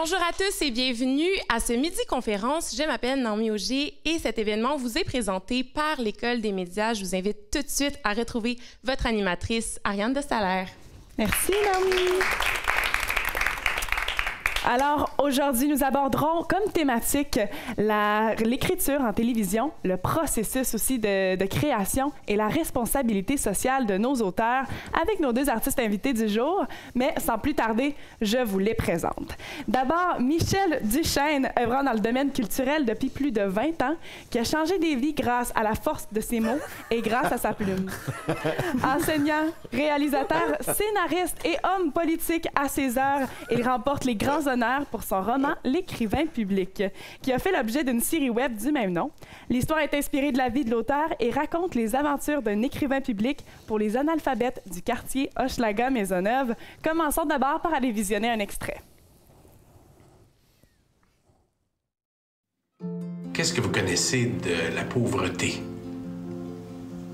Bonjour à tous et bienvenue à ce Midi Conférence. Je m'appelle Naomi Auger et cet événement vous est présenté par l'École des médias. Je vous invite tout de suite à retrouver votre animatrice, Ariane de Salaire. Merci, Naomi. Alors, aujourd'hui, nous aborderons comme thématique l'écriture en télévision, le processus aussi de création et la responsabilité sociale de nos auteurs avec nos deux artistes invités du jour. Mais sans plus tarder, je vous les présente. D'abord, Michel Duchesne, œuvrant dans le domaine culturel depuis plus de 20 ans, qui a changé des vies grâce à la force de ses mots et grâce à sa plume. Enseignant, réalisateur, scénariste et homme politique à ses heures, il remporte les grands honneurs pour son roman L'écrivain public, qui a fait l'objet d'une série web du même nom. L'histoire est inspirée de la vie de l'auteur et raconte les aventures d'un écrivain public pour les analphabètes du quartier Hochelaga-Maisonneuve. Commençons d'abord par aller visionner un extrait. Qu'est-ce que vous connaissez de la pauvreté?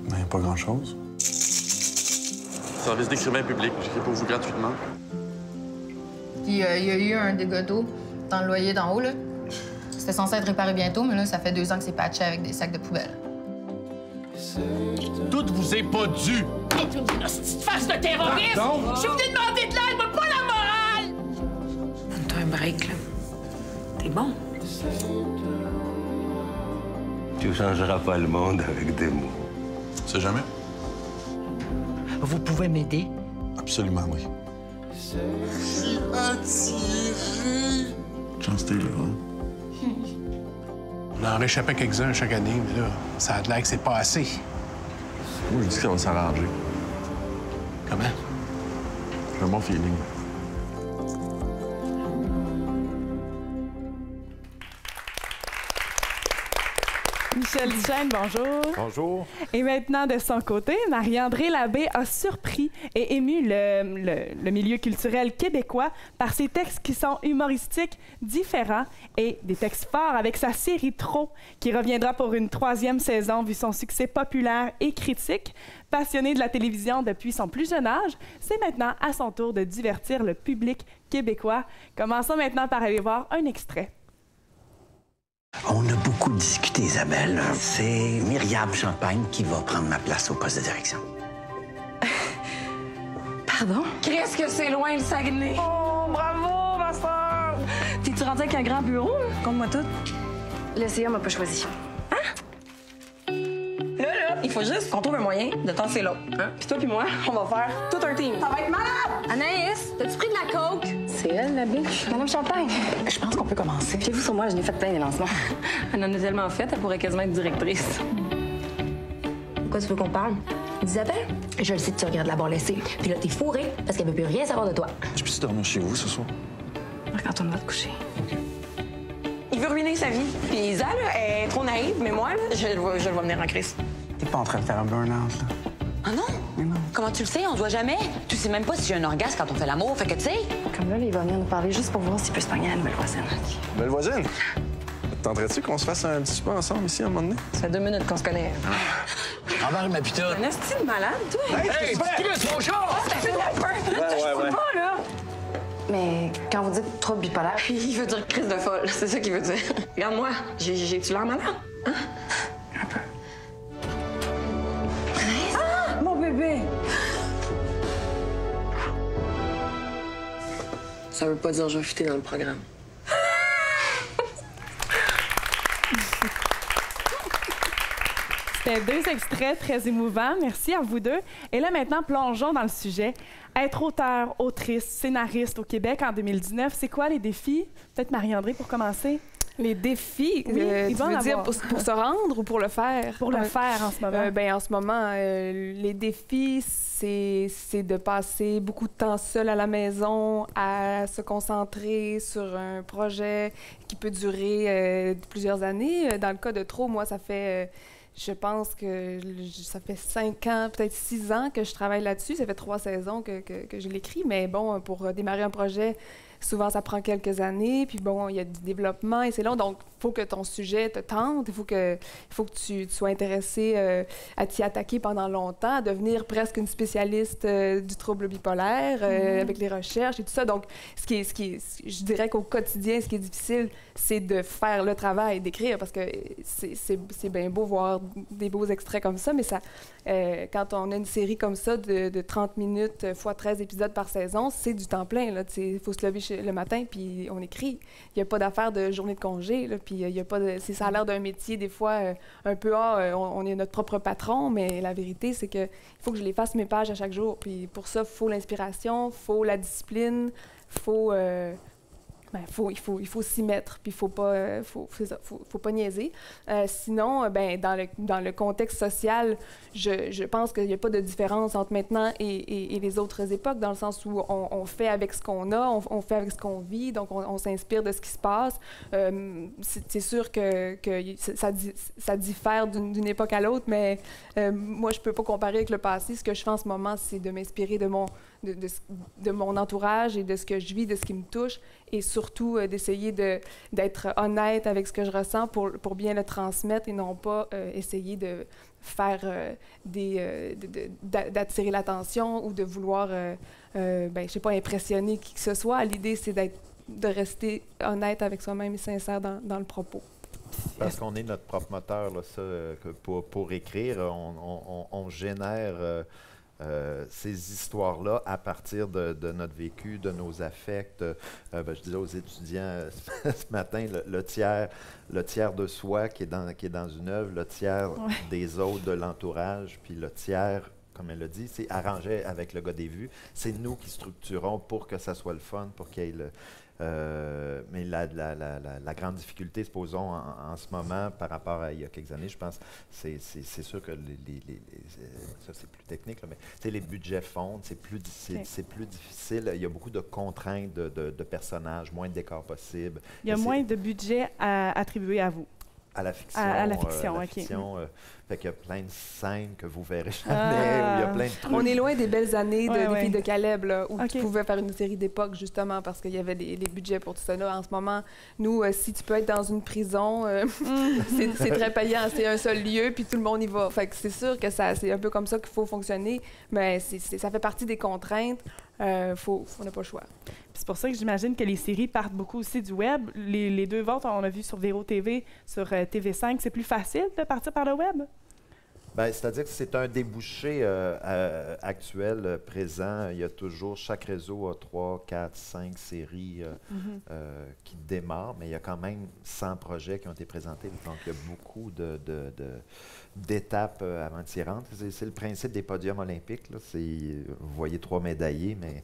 Ben, pas grand-chose. Service d'écrivain public, j'écris pour vous gratuitement. Puis il y a eu un dégât d'eau dans le loyer d'en haut, là. C'était censé être réparé bientôt, mais là, ça fait 2 ans que c'est patché avec des sacs de poubelle. Tout vous est pas dû! T'es une petite face de terroriste! Pardon? Je suis venu demander de l'aide, mais pas la morale! Donne-toi un break, là. T'es bon. Tu changeras pas le monde avec des mots. C'est jamais? Vous pouvez m'aider? Absolument, oui. Attiré. Chance, t'es là, hein? On en réchappait quelques-uns chaque année, mais là, ça a l'air que c'est pas assez. Moi, je dis qu'on va s'arranger. Comment? J'ai un bon feeling. Michel Duchesne, bonjour. Bonjour. Et maintenant, de son côté, Marie-André Labbé a surpris et ému le milieu culturel québécois par ses textes qui sont humoristiques, différents et des textes forts avec sa série Trop, qui reviendra pour une 3e saison vu son succès populaire et critique. Passionné de la télévision depuis son plus jeune âge, c'est maintenant à son tour de divertir le public québécois. Commençons maintenant par aller voir un extrait. On a beaucoup discuté, Isabelle. C'est Myriam Champagne qui va prendre ma place au poste de direction. Pardon? Qu'est-ce que c'est loin, le Saguenay? Oh, bravo, ma soeur! T'es-tu rendu avec un grand bureau? Compte-moi tout. Le CA m'a pas choisi. Hein? Là, il faut juste qu'on trouve un moyen de tasser l'autre. Hein? Puis toi puis moi, on va faire tout un team. Ça va être malade! Anaïs, t'as-tu pris de la coke? C'est elle, la biche. Madame Champagne. Je pense qu'on peut commencer. Fiez-vous sur moi, je n'ai fait plein de lancements. Elle en a tellement fait, elle pourrait quasiment être directrice. De quoi tu veux qu'on parle? D'Isabelle? Je le sais que tu regrettes de l'avoir laissée. Puis là, t'es fourré parce qu'elle veut plus rien savoir de toi. Je peux-tu dormir chez vous ce soir? Quand on va te coucher. OK. Il veut ruiner sa vie. Puis Isa, là, elle est trop naïve, mais moi, là, je le vois venir en crise. T'es pas en train de faire un burn-out, là? Ah non? Mais non. Comment tu le sais? On se voit jamais. Tu sais même pas si j'ai un orgasme quand on fait l'amour. Fait que tu sais. Comme là, il va venir nous parler juste pour voir s'il peut se pogner à la nouvelle voisine. Belle voisine, t'entendrais-tu qu'on se fasse un petit souper ensemble ici à un moment donné? Ça fait 2 minutes qu'on se connaît. Embarque ma putain! Un esti de malade, toi! Hey, c'est mon char! Ça fait un peu! Ouais. Pas, là! Mais quand vous dites trouble bipolaire, il veut dire crise de folle. C'est ça qu'il veut dire. Regarde-moi, j'ai-tu l'air malade? Hein? Un peu. Ah! Mon bébé! Ça veut pas dire je vais fitter dans le programme. C'était 2 extraits très émouvants. Merci à vous deux. Et là, maintenant, plongeons dans le sujet. Être auteur, autrice, scénariste au Québec en 2019, c'est quoi les défis? Peut-être Marie-André pour commencer. Les défis, Oui, il tu va en veux dire avoir. pour se rendre ou pour le faire? Pour le faire en ce moment. En ce moment, les défis, c'est de passer beaucoup de temps seul à la maison, à se concentrer sur un projet qui peut durer plusieurs années. Dans le cas de Trop, moi, ça fait... je pense que ça fait 5 ans, peut-être 6 ans que je travaille là-dessus. Ça fait 3 saisons que je l'écris. Mais bon, pour démarrer un projet, souvent, ça prend quelques années, puis bon, il y a du développement et c'est long. Donc, il faut que ton sujet te tente, il faut que tu sois intéressé à t'y attaquer pendant longtemps, à devenir presque une spécialiste du trouble bipolaire avec les recherches et tout ça. Donc, je dirais qu'au quotidien, ce qui est difficile, c'est de faire le travail, d'écrire, parce que c'est bien beau voir des beaux extraits comme ça, mais ça, quand on a une série comme ça de 30 minutes fois 13 épisodes par saison, c'est du temps plein. Il faut se lever le matin, puis on écrit. Il n'y a pas d'affaire de journée de congé, là, puis il y a pas de... Ça a l'air d'un métier, des fois, un peu, on est notre propre patron, mais la vérité, c'est qu'il faut que je les fasse mes pages à chaque jour. Puis pour ça, il faut l'inspiration, il faut la discipline, il faut s'y mettre, puis faut pas niaiser. Sinon, dans le contexte social, je pense qu'il n'y a pas de différence entre maintenant et les autres époques, dans le sens où on fait avec ce qu'on a, on fait avec ce qu'on vit, donc on s'inspire de ce qui se passe. C'est sûr que ça diffère d'une époque à l'autre, mais moi, je peux pas comparer avec le passé. Ce que je fais en ce moment, c'est de m'inspirer de mon entourage et de ce que je vis, de ce qui me touche, et surtout d'essayer d'être honnête avec ce que je ressens pour bien le transmettre et non pas essayer de faire d'attirer l'attention ou de vouloir, je sais pas, impressionner qui que ce soit. L'idée, c'est de rester honnête avec soi-même et sincère dans le propos. Parce qu'on est notre propre moteur, là, ça, pour écrire, on génère... ces histoires-là à partir de notre vécu, de nos affects. Je disais aux étudiants ce matin, le tiers de soi qui est dans une œuvre, le tiers des autres, de l'entourage, puis le tiers, comme elle l'a dit, c'est arrangé avec le gars des vues. C'est nous qui structurons pour que ça soit le fun, pour qu'il y ait le... mais la grande difficulté, supposons, en ce moment, par rapport à il y a quelques années, je pense, c'est sûr que ça, c'est plus technique, là, mais les budgets fondent, c'est plus difficile. Il y a beaucoup de contraintes de personnages, moins de décors possibles. Il y a moins de budget attribué à vous. À la fiction. À la fiction, OK. Fait qu'il y a plein de scènes que vous verrez jamais, où il y a plein de trucs. On est loin des belles années des filles de Caleb, là, où tu pouvais faire une série d'époque, justement, parce qu'il y avait les budgets pour tout ça. Là, en ce moment, nous, si tu peux être dans une prison, c'est très payant. C'est un seul lieu, puis tout le monde y va. Fait que c'est sûr que c'est un peu comme ça qu'il faut fonctionner, mais ça fait partie des contraintes. On n'a pas le choix. C'est pour ça que j'imagine que les séries partent beaucoup aussi du web. Les deux vôtres, on a vu sur Véro TV, sur TV5, c'est plus facile de partir par le web? Bien, c'est-à-dire que c'est un débouché actuel, présent. Il y a toujours, chaque réseau a 3, 4, 5 séries qui démarrent, mais il y a quand même 100 projets qui ont été présentés. Donc, il y a beaucoup d'étapes avant de s'y rendre. C'est le principe des podiums olympiques, là. Vous voyez 3 médaillés, mais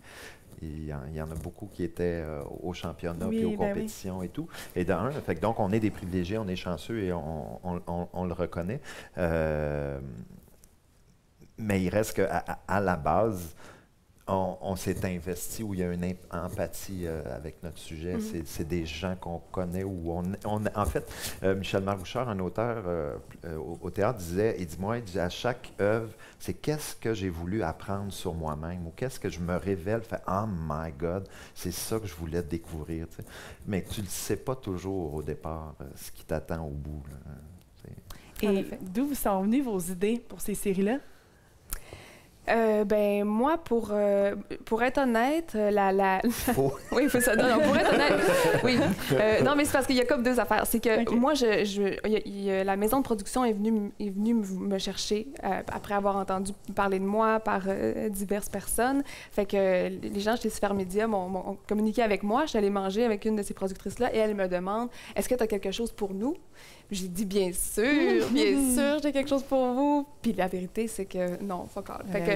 il y en a beaucoup qui étaient aux championnats puis aux compétitions et tout. Et donc, on est des privilégiés, on est chanceux et on le reconnaît. Mais il reste qu'à la base, on s'est investi où il y a une empathie avec notre sujet. C'est des gens qu'on connaît. En fait, Michel-Marc Bouchard, un auteur au théâtre, disait, à chaque œuvre, c'est qu'est-ce que j'ai voulu apprendre sur moi-même ou qu'est-ce que je me révèle, oh my God, c'est ça que je voulais découvrir. T'sais. Mais tu ne le sais pas toujours au départ, ce qui t'attend au bout. Là, et d'où vous sont venues vos idées pour ces séries-là? Moi, pour être honnête, oui, faut ça. Non, pour être honnête, oui. Non, mais c'est parce qu'il y a comme deux affaires. C'est que moi, la maison de production est venue me chercher après avoir entendu parler de moi par diverses personnes. Fait que les gens chez Supermédia m'ont communiqué avec moi. Je suis allée manger avec une de ces productrices-là et elle me demande « Est-ce que tu as quelque chose pour nous? » J'ai dit « Bien sûr, j'ai quelque chose pour vous. » Puis la vérité, c'est que non, fuck all. Fait que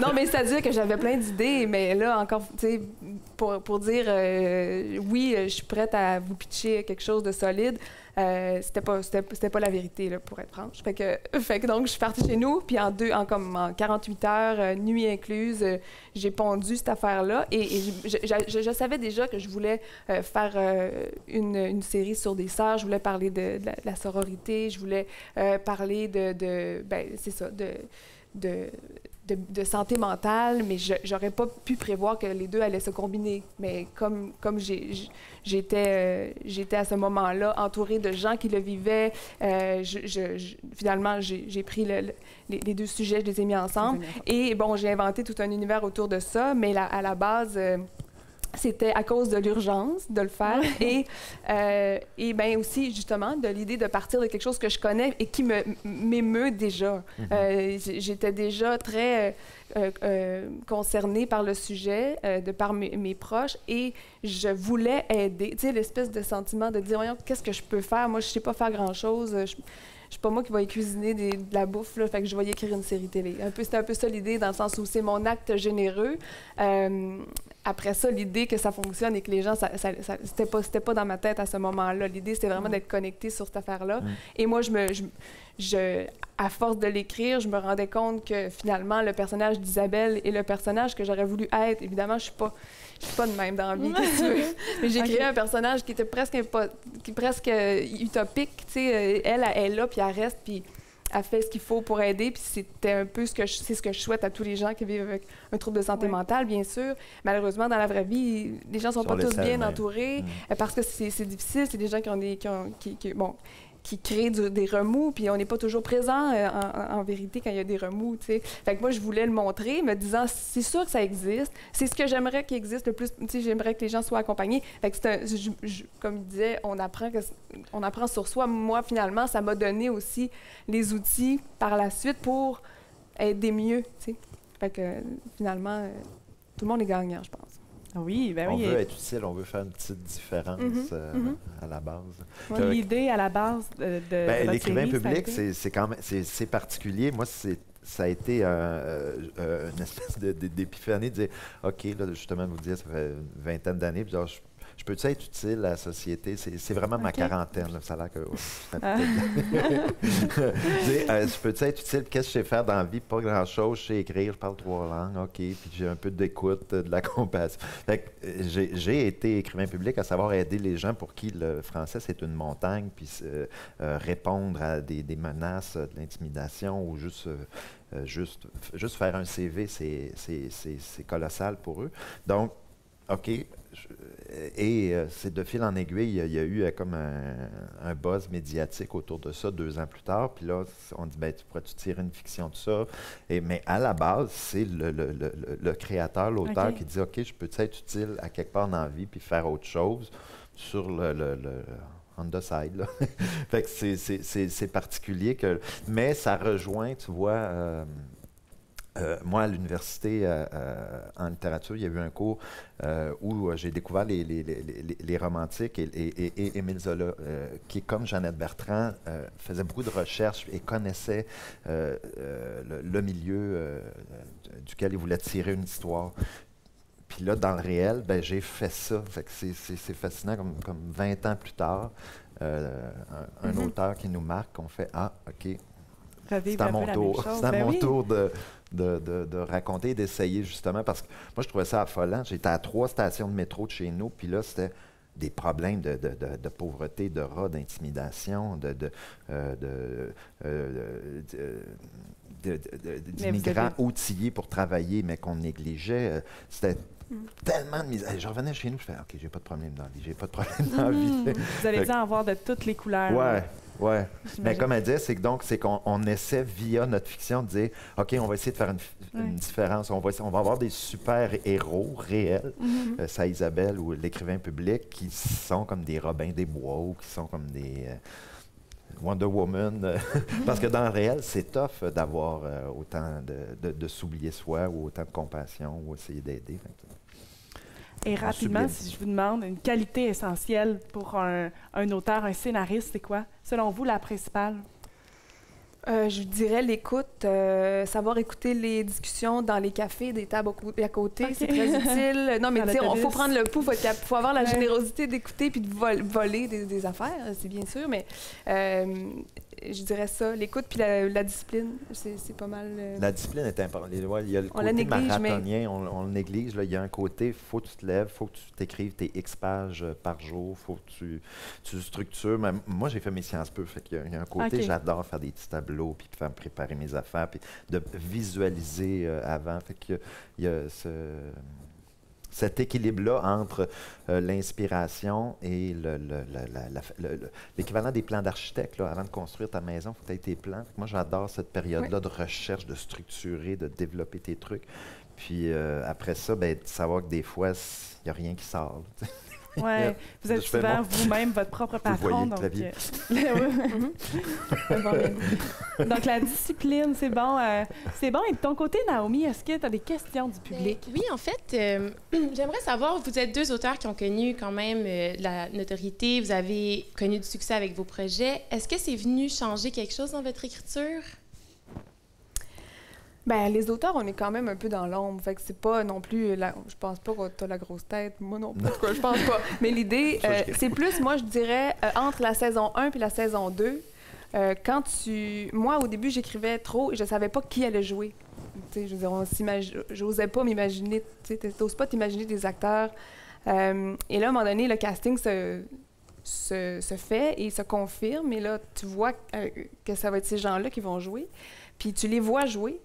non, mais c'est-à-dire que j'avais plein d'idées, mais là, encore, tu sais, pour dire oui, je suis prête à vous pitcher quelque chose de solide, c'était pas la vérité, là, pour être franche. Fait que donc, je suis partie chez nous, puis en 48 heures, nuit incluse, j'ai pondu cette affaire-là, et je savais déjà que je voulais faire une série sur des sœurs, je voulais parler de la sororité, je voulais parler c'est ça, de santé mentale, mais j'aurais pas pu prévoir que les deux allaient se combiner. Mais comme j'étais à ce moment-là entourée de gens qui le vivaient, finalement, j'ai pris les deux sujets, je les ai mis ensemble. Et bon, j'ai inventé tout un univers autour de ça, mais à la base... c'était à cause de l'urgence de le faire et bien aussi, justement, de l'idée de partir de quelque chose que je connais et qui m'émeut déjà. J'étais déjà très concernée par le sujet, de par mes proches, et je voulais aider. Tu sais, l'espèce de sentiment de dire, voyons, qu'est-ce que je peux faire? Moi, je ne sais pas faire grand-chose. Je suis pas moi qui vais y cuisiner de la bouffe, là, fait que je vais y écrire une série télé. C'était un peu ça l'idée, dans le sens où c'est mon acte généreux. Après ça, l'idée que ça fonctionne et que les gens, c'était pas dans ma tête à ce moment-là. L'idée, c'était vraiment d'être connecté sur cette affaire-là. Et moi, à force de l'écrire, je me rendais compte que finalement, le personnage d'Isabelle et le personnage que j'aurais voulu être, évidemment, je suis pas de même dans la vie, qu'est-ce que tu veux. Mais j'ai créé un personnage qui était presque utopique, tu sais. Elle est là, puis elle reste, puis elle fait ce qu'il faut pour aider, puis c'était un peu ce que je souhaite à tous les gens qui vivent avec un trouble de santé mentale, bien sûr. Malheureusement, dans la vraie vie, les gens sont pas tous bien entourés, parce que c'est difficile, c'est des gens qui créent des remous, puis on n'est pas toujours présent en vérité quand il y a des remous, tu sais. Fait que moi, je voulais le montrer, me disant, c'est sûr que ça existe, c'est ce que j'aimerais qu'il existe le plus, tu sais, j'aimerais que les gens soient accompagnés. Fait que comme je disais, on apprend sur soi. Moi, finalement, ça m'a donné aussi les outils par la suite pour aider mieux, tu sais. Fait que finalement, tout le monde est gagnant, je pense. Oui, ben on oui. On veut être utile, on veut faire une petite différence à la base. L'idée à la base de l'écrivain public, c'est particulier. Moi, ça a été une espèce d'épiphanie de dire, OK, là, justement, vous disiez, ça fait une vingtaine d'années, puis genre, je peux-tu être utile à la société? C'est vraiment ma quarantaine, là, ça a l'air que... je peux-tu être utile? Qu'est-ce que je sais faire dans la vie? Pas grand-chose. Je sais écrire, je parle 3 langues, OK, puis j'ai un peu d'écoute, de la compassion. Fait que j'ai été écrivain public, à savoir aider les gens pour qui le français, c'est une montagne, puis répondre à des menaces, de l'intimidation, ou juste faire un CV, c'est colossal pour eux. Donc, OK, c'est de fil en aiguille, il y a eu comme un buzz médiatique autour de ça 2 ans plus tard. Puis là, on dit, tu pourrais-tu tirer une fiction de ça? Mais à la base, c'est le créateur, l'auteur qui dit, OK, je peux être utile à quelque part dans la vie puis faire autre chose sur le on the side, là. Fait que c'est particulier. Mais ça rejoint, tu vois... moi, à l'université, en littérature, il y a eu un cours où j'ai découvert les romantiques et Émile Zola, qui, comme Jeannette Bertrand, faisait beaucoup de recherches et connaissait le milieu duquel il voulait tirer une histoire. Puis là, dans le réel, j'ai fait ça. Fait que c'est fascinant, comme 20 ans plus tard, un auteur qui nous marque, on fait « Ah, OK, c'est à mon tour. C'est à mon tour de raconter et d'essayer, justement, parce que moi, je trouvais ça affolant. J'étais à 3 stations de métro de chez nous, puis là, c'était des problèmes de pauvreté, de rats, d'intimidation, d'immigrants outillés pour travailler, mais qu'on négligeait. C'était tellement de misère. Je revenais chez nous, je fais OK, j'ai pas de problème dans la vie, j'ai pas de problème dans la vie. Vous allez en avoir de toutes les couleurs. Oui. Mais comme elle disait, c'est qu'on essaie via notre fiction de dire OK, on va essayer de faire une différence. On va avoir des super héros réels, ça Isabelle ou l'écrivain public, qui sont comme des Robin des Bois ou qui sont comme des Wonder Woman. Parce que dans le réel, c'est tough d'avoir autant de s'oublier soi ou autant de compassion ou essayer d'aider. Et rapidement, si je vous demande une qualité essentielle pour un auteur, un scénariste, c'est quoi? Selon vous, la principale? Je dirais l'écoute, savoir écouter les discussions dans les cafés, des tables à côté, c'est très utile. Non, mais tu sais, il faut prendre le pouls, il faut avoir la générosité d'écouter puis de voler des affaires, c'est bien sûr, mais je dirais ça. L'écoute puis la discipline, c'est pas mal... La discipline est importante. Il y a le On la côté néglige, marathonien, on le néglige. Là. Il y a un côté, il faut que tu te lèves, il faut que tu t'écrives tes X pages par jour, il faut que tu structures. Mais moi, j'ai fait mes sciences peu, fait qu'il y a un côté, j'adore faire des petits tableaux, puis faire préparer mes affaires, puis de visualiser avant. Fait qu'il y a cet équilibre-là entre l'inspiration et l'équivalent des plans d'architecte. Avant de construire ta maison, il faut que tu aies tes plans. Moi, j'adore cette période-là de recherche, de structurer, de développer tes trucs. Puis après ça, de savoir que des fois, il n'y a rien qui sort. Oui, vous êtes souvent vous-même votre propre patron. Donc, donc, la discipline, c'est bon. C'est bon. Et de ton côté, Naomi, est-ce que tu as des questions du public? Oui, en fait, j'aimerais savoir, vous êtes 2 auteurs qui ont connu quand même la notoriété, vous avez connu du succès avec vos projets. Est-ce que c'est venu changer quelque chose dans votre écriture? Ben, les auteurs, on est quand même un peu dans l'ombre. Fait que c'est pas non plus... je pense pas que t'as la grosse tête. Moi non plus. En tout cas, je pense pas. Mais l'idée, c'est plus, moi, je dirais, entre la saison 1 puis la saison 2, moi, au début, j'écrivais trop et je savais pas qui allait jouer. Je veux dire, j'osais pas m'imaginer... Tu n'oses pas t'imaginer des acteurs. Et là, à un moment donné, le casting se fait et se confirme. Et là, tu vois que ça va être ces gens-là qui vont jouer. Puis tu les vois jouer.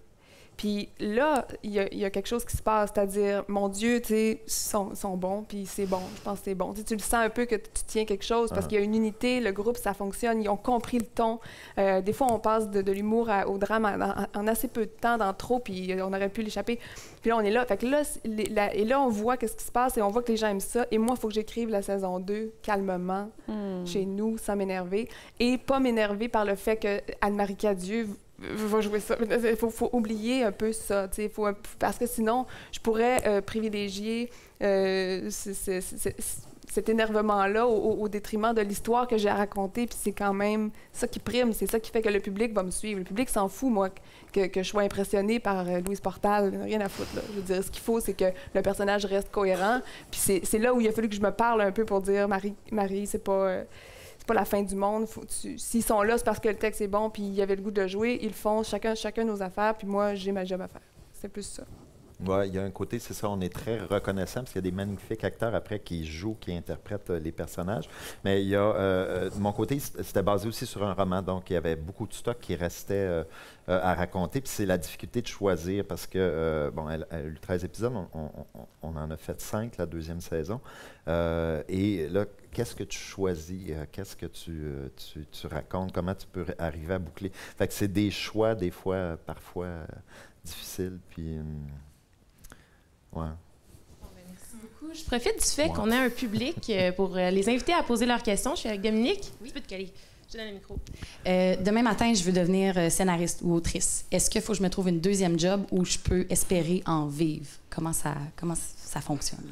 Puis là, il y a quelque chose qui se passe, c'est-à-dire, mon Dieu, tu sais, sont bons, puis c'est bon, je pense que c'est bon. Tu le sens un peu que tu tiens quelque chose parce qu'il y a une unité, le groupe, ça fonctionne, ils ont compris le ton. Des fois, on passe de l'humour au drame en assez peu de temps, dans trop, puis on aurait pu l'échapper. Puis là, on est là. Fait que là, et là, on voit qu'est-ce qui se passe et on voit que les gens aiment ça. Et moi, il faut que j'écrive la saison 2 calmement, chez nous, sans m'énerver. Et pas m'énerver par le fait que Anne-Marie Cadieux va jouer ça. Il faut oublier un peu ça, parce que sinon, je pourrais privilégier cet énervement-là au détriment de l'histoire que j'ai à raconter, puis c'est quand même ça qui prime, c'est ça qui fait que le public va me suivre. Le public s'en fout, moi, que je sois impressionnée par Louise Portal, rien à foutre, là. Je veux dire, ce qu'il faut, c'est que le personnage reste cohérent, puis c'est là où il a fallu que je me parle un peu pour dire, Marie, c'est pas la fin du monde. S'ils sont là, c'est parce que le texte est bon, puis il y avait le goût de jouer, ils le font, chacun nos affaires, puis moi, j'ai ma job à faire. C'est plus ça. Oui, il y a un côté, c'est ça, on est très reconnaissant parce qu'il y a des magnifiques acteurs après qui jouent, qui interprètent les personnages. Mais il y a, de mon côté, c'était basé aussi sur un roman, donc il y avait beaucoup de stock qui restait à raconter. Puis c'est la difficulté de choisir parce que, bon, elle a eu 13 épisodes, on en a fait 5 la 2e saison. Et là, qu'est-ce que tu choisis? Qu'est-ce que tu racontes? Comment tu peux arriver à boucler? Fait que c'est des choix, des fois, parfois difficiles, puis... Ouais. Merci beaucoup. Je profite du fait qu'on a un public pour les inviter à poser leurs questions. Je suis avec Dominique. Oui. Tu peux te caler. Je te donne le micro. Demain matin, je veux devenir scénariste ou autrice. Est-ce qu'il faut que je me trouve une 2e job où je peux espérer en vivre? Comment ça fonctionne?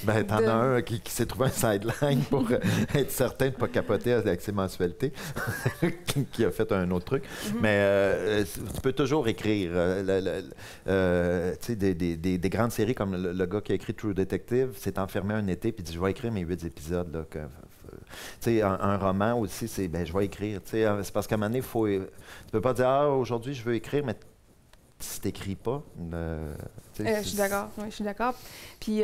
Bien, t'en as un qui s'est trouvé un sideline pour être certain de ne pas capoter avec ses mensualités, qui a fait un autre truc. Mais tu peux toujours écrire. Tu sais, des grandes séries comme le gars qui a écrit True Detective s'est enfermé un été puis dit « Je vais écrire mes 8 épisodes. » Tu sais, un roman aussi, c'est « Ben, je vais écrire. » Tu sais, c'est parce qu'à un moment donné, tu peux pas dire « Ah, aujourd'hui, je veux écrire, mais si t'écris pas... » je suis d'accord, oui, je suis d'accord. Puis,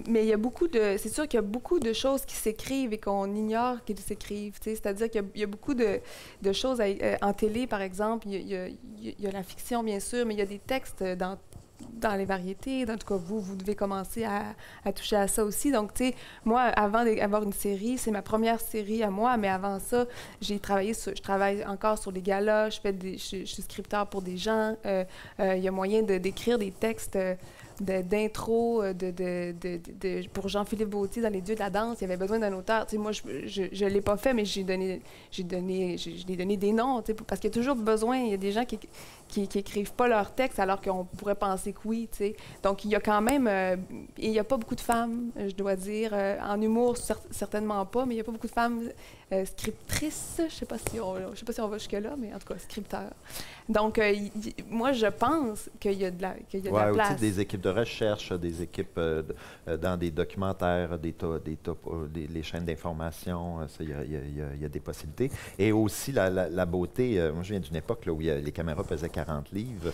mais il y a beaucoup de... C'est sûr qu'il y a beaucoup de choses qui s'écrivent et qu'on ignore qu'ils s'écrivent. C'est-à-dire qu'il y a beaucoup de choses en télé, par exemple. Il y a la fiction, bien sûr, mais il y a des textes dans les variétés. En tout cas, vous devez commencer à toucher à ça aussi. Donc, tu sais, moi, avant d'avoir une série, c'est ma première série à moi, mais avant ça, je travaille encore sur des galas, je suis scripteur pour des gens. Il y a moyen d'écrire des textes d'intro pour Jean-Philippe Bautier dans Les Dieux de la danse. Il y avait besoin d'un auteur. Tu sais, moi, je l'ai pas fait, mais je lui ai donné des noms, tu sais, parce qu'il y a toujours besoin. Il y a des gens qui écrivent pas leurs textes alors qu'on pourrait penser que oui, tu sais. Donc, il y a quand même... il n'y a pas beaucoup de femmes, je dois dire. En humour, certainement pas, mais il n'y a pas beaucoup de femmes scriptrices. Je sais pas si on va jusque-là, mais en tout cas, scripteurs. Donc, moi, je pense qu'il y a de la, place. Aussi des équipes de recherche, des équipes dans des documentaires, les chaînes d'information, il y a des possibilités. Et aussi, la beauté, moi, je viens d'une époque là, où les caméras pesaient 40 livres.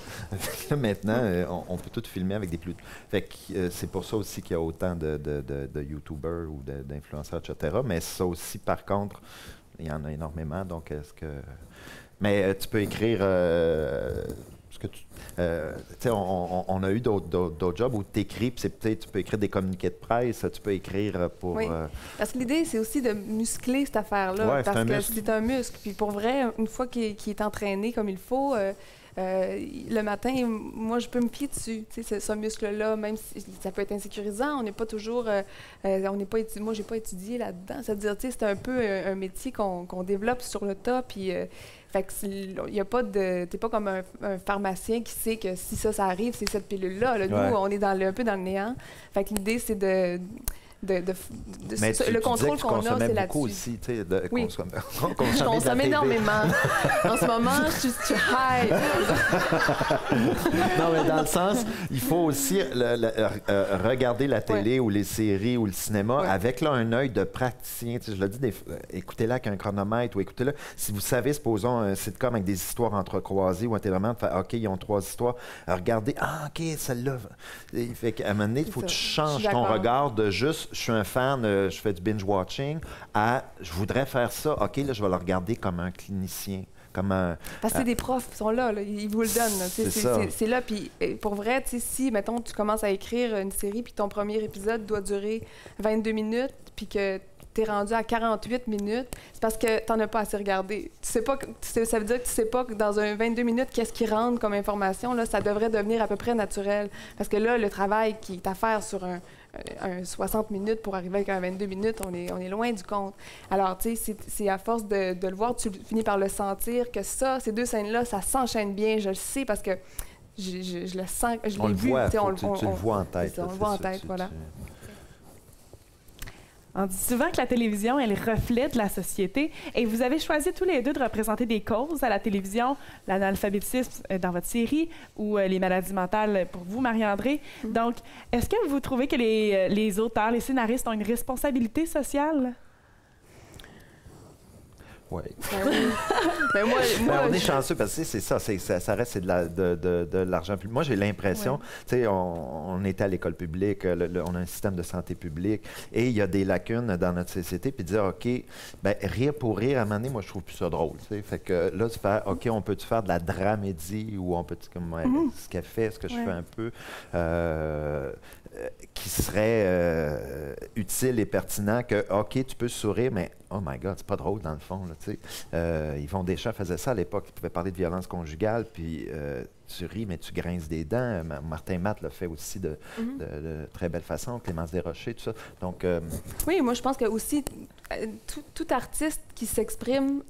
Maintenant, on peut tout filmer avec des plus... Fait que c'est pour ça aussi qu'il y a autant de YouTubers ou d'influenceurs, etc. Mais ça aussi, par contre, il y en a énormément. Donc, est-ce que... Mais tu peux écrire... on a eu d'autres jobs où tu écris, puis tu peux écrire des communiqués de presse, tu peux écrire pour... Oui, parce que l'idée, c'est aussi de muscler cette affaire-là, parce que c'est un muscle. Puis pour vrai, une fois qu'il est entraîné comme il faut, le matin, moi, je peux me pied dessus, ce muscle-là, même si ça peut être insécurisant, on n'est pas toujours... moi, j'ai pas étudié là-dedans. C'est-à-dire, c'est un peu un métier qu'on développe sur le tas, puis... fait que il y a pas de... T'es pas comme un pharmacien qui sait que si ça arrive, c'est cette pilule-là. Là. Nous, on est un peu dans le néant. Fait que l'idée, c'est le contrôle qu'on a, c'est là-dessus. Aussi, tu sais, oui. Je consomme énormément. En ce moment, je suis high. Non, mais dans le sens, il faut aussi regarder la télé ou les séries ou le cinéma avec là, un œil de praticien. Tu sais, je le dis, écoutez-la avec un chronomètre ou écoutez-la. Si vous savez, supposons un sitcom avec des histoires entrecroisées ou un téléroman, OK, ils ont 3 histoires. Regardez, OK, celle-là. Fait qu'à un moment donné, il faut que tu changes ton regard de juste je suis un fan, je fais du binge-watching, je voudrais faire ça. OK, là, je vais le regarder comme un clinicien. Parce que c'est des profs qui sont là, ils vous le donnent. C'est là, puis pour vrai, si, mettons, tu commences à écrire une série, puis ton premier épisode doit durer 22 minutes, puis que tu es rendu à 48 minutes, c'est parce que tu n'en as pas assez regardé. Ça veut dire que tu sais pas que dans un 22 minutes, qu'est-ce qui rentre comme information, là, ça devrait devenir à peu près naturel. Parce que là, le travail qui est à faire sur un 60 minutes pour arriver avec un 22 minutes, on est loin du compte. Alors, tu sais, c'est à force de le voir, tu finis par le sentir que ces 2 scènes-là, ça s'enchaîne bien. Je le sais parce que je le sens, je l'ai vu. Tu le vois en tête. On le voit en tête, voilà. On dit souvent que la télévision, elle reflète la société. Et vous avez choisi tous les deux de représenter des causes à la télévision, l'analphabétisme dans votre série ou les maladies mentales pour vous, Marie-André. Donc, est-ce que vous trouvez que les auteurs, les scénaristes ont une responsabilité sociale? Oui. On est chanceux parce que c'est ça, ça reste de l'argent public. Moi, j'ai l'impression, tu sais, on était à l'école publique, on a un système de santé publique et il y a des lacunes dans notre société. Puis dire, OK, ben rire pour rire, à un moment donné, moi, je trouve plus ça drôle. T'sais. Fait que là, tu fais, OK, on peut-tu faire de la dramédie ou on peut-tu, comme ce qu'elle fait, ce que je fais un peu, qui serait utile et pertinent que, OK, tu peux sourire, mais oh my God, c'est pas drôle dans le fond. Là, Yvon Deschamps faisait ça à l'époque. Il pouvait parler de violence conjugale, puis tu ris, mais tu grinces des dents. Martin Matt l'a fait aussi de très belle façon. Clémence Desrochers, tout ça. Donc, oui, moi, je pense que aussi, tout artiste qui s'exprime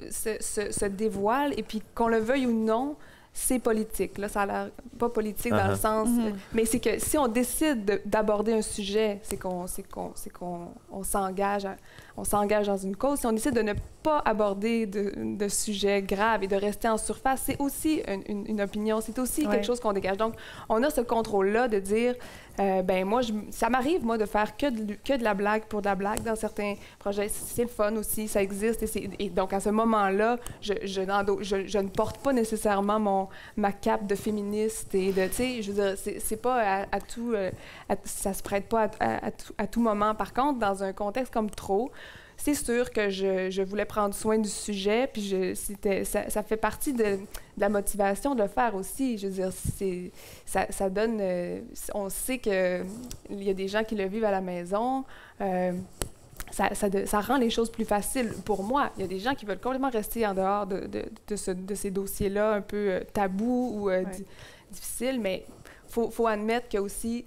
se dévoile, et puis qu'on le veuille ou non, c'est politique. Là, ça a l'air pas politique dans le sens... mais c'est que si on décide d'aborder un sujet, c'est qu'on s'engage dans une cause. Si on décide de ne pas aborder de sujets graves et de rester en surface, c'est aussi une opinion, c'est aussi quelque chose qu'on dégage. Donc, on a ce contrôle-là de dire, ben moi, ça m'arrive, moi, de faire que de la blague pour de la blague dans certains projets. C'est le fun aussi, ça existe. Et donc, à ce moment-là, je ne porte pas nécessairement ma cape de féministe et de, tu sais, je veux dire, c'est pas à tout... ça se prête pas à tout moment. Par contre, dans un contexte comme Trop, c'est sûr que je voulais prendre soin du sujet, puis ça fait partie de la motivation de le faire aussi. Je veux dire, ça donne... on sait qu'il y a des gens qui le vivent à la maison. Ça rend les choses plus faciles pour moi. Il y a des gens qui veulent complètement rester en dehors de ces dossiers-là un peu tabous ou difficiles, mais faut admettre que aussi,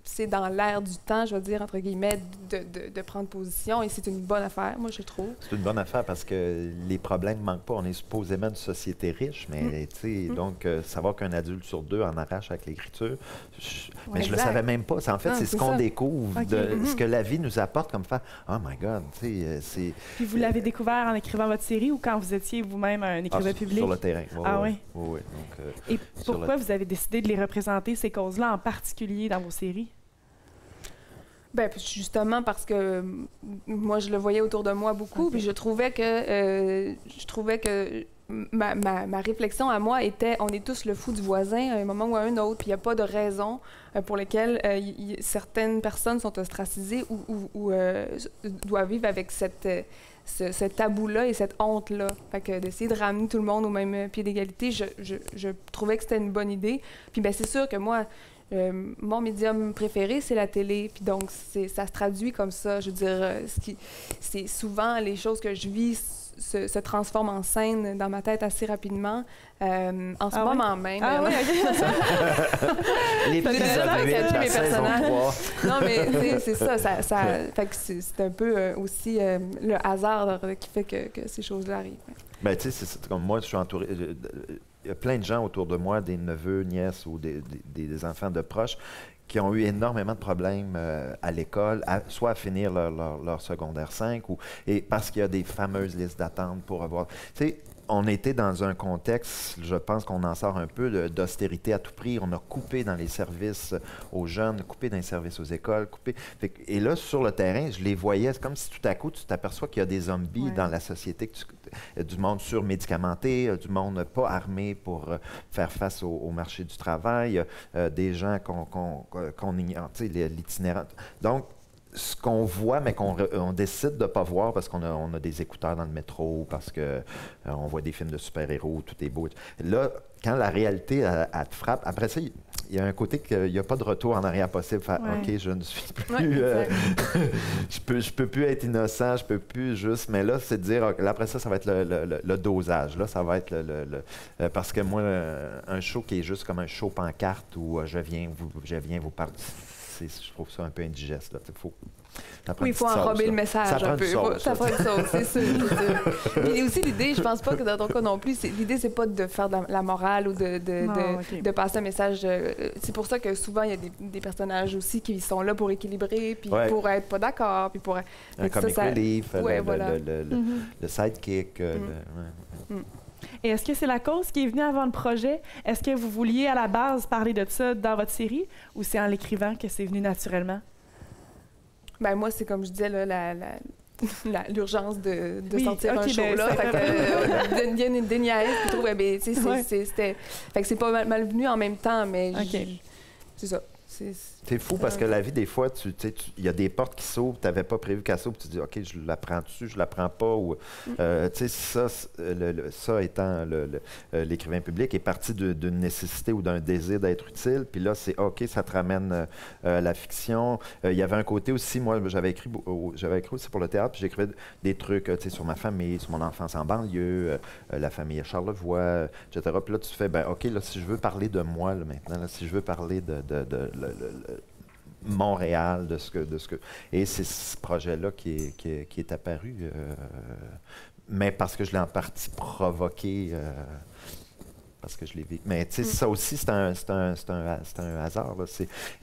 c'est dans l'air du temps, je veux dire, entre guillemets, de prendre position, et c'est une bonne affaire, moi, je trouve. C'est une bonne affaire parce que les problèmes ne manquent pas. On est supposément une société riche, mais donc, savoir qu'un adulte sur 2 en arrache avec l'écriture, mais je ne le savais même pas. En fait, c'est ce qu'on découvre, ce que la vie nous apporte comme faire « Oh my God! » c'est. Puis vous l'avez découvert en écrivant votre série ou quand vous étiez vous-même un écrivain public? Sur le terrain. Oui? Oui. Et pourquoi vous avez décidé de les représenter, ces causes-là, en particulier dans vos séries? Bien, justement parce que moi, je le voyais autour de moi beaucoup, puis je trouvais que ma réflexion à moi était, on est tous le fou du voisin à un moment ou à un autre, puis il n'y a pas de raison pour lesquelles certaines personnes sont ostracisées ou doivent vivre avec ce tabou-là et cette honte-là. Fait que d'essayer de ramener tout le monde au même pied d'égalité, je trouvais que c'était une bonne idée. Puis bien, c'est sûr que moi, mon médium préféré, c'est la télé. Puis donc, ça se traduit comme ça. Je veux dire, c'est souvent les choses que je vis se transforment en scène dans ma tête assez rapidement. En ce moment même. Ah oui, OK. Les petits mes personnages. Non, mais c'est ça. Fait que c'est un peu aussi le hasard qui fait que ces choses-là arrivent. Bien, tu sais, c'est comme moi, je suis entouré. Il y a plein de gens autour de moi, des neveux, nièces ou des enfants de proches, qui ont eu énormément de problèmes à l'école, soit à finir leur secondaire 5, et parce qu'il y a des fameuses listes d'attente pour avoir... Tu sais, on était dans un contexte, je pense qu'on en sort un peu, d'austérité à tout prix. On a coupé dans les services aux jeunes, coupé dans les services aux écoles, coupé... Et là, sur le terrain, je les voyais, c'est comme si tout à coup, tu t'aperçois qu'il y a des zombies dans la société, du monde surmédicamenté, du monde pas armé pour faire face au marché du travail, des gens qu'on ignore, tu sais, l'itinérant. Donc, ce qu'on voit, mais qu'on décide de ne pas voir parce qu'on a des écouteurs dans le métro, parce qu'on voit des films de super-héros, tout est beau. Là, quand la réalité, elle te frappe, après ça, il y a un côté qu'il n'y a pas de retour en arrière possible. Faire, OK, je ne suis plus... je peux plus être innocent, je peux plus juste... Mais là, c'est de dire... Là, après ça, ça va être le dosage. Là, ça va être parce que moi, un show qui est juste comme un show pancarte où je viens vous parler... Je trouve ça un peu indigeste. Là. Il faut enrober le message un peu. Ça prend une sauce, c'est sûr. Mais aussi, l'idée, je pense pas que dans ton cas non plus, l'idée, c'est pas de faire de la morale ou de passer un message. C'est pour ça que souvent, il y a des personnages aussi qui sont là pour équilibrer, puis pour être pas d'accord, puis pour... Un comic relief, le sidekick. Et est-ce que c'est la cause qui est venue avant le projet? Est-ce que vous vouliez à la base parler de ça dans votre série ou c'est en l'écrivant que c'est venu naturellement? Ben moi, c'est comme je disais, l'urgence de sortir un show-là. Viennent des niaises, puis tout. Fait que c'est pas mal venu en même temps, mais c'est ça. C'est fou parce que la vie, des fois, il y a des portes qui s'ouvrent, tu n'avais pas prévu qu'elle s'ouvre, tu te dis, OK, je la prends-tu, je la prends pas. Ou, ça étant l'écrivain public, est parti d'une nécessité ou d'un désir d'être utile. Puis là, c'est OK, ça te ramène la fiction. Il y avait un côté aussi, moi, j'avais écrit aussi pour le théâtre, puis j'écrivais des trucs sur ma famille, sur mon enfance en banlieue, la famille à Charlevoix, etc. Puis là, tu fais, ben OK, là, si je veux parler de moi, là, maintenant, là, si je veux parler de Montréal, de ce que... Et c'est ce projet-là qui est apparu, mais parce que je l'ai en partie provoqué, parce que je l'ai vécu. Mais tu sais, ça aussi, c'est un hasard.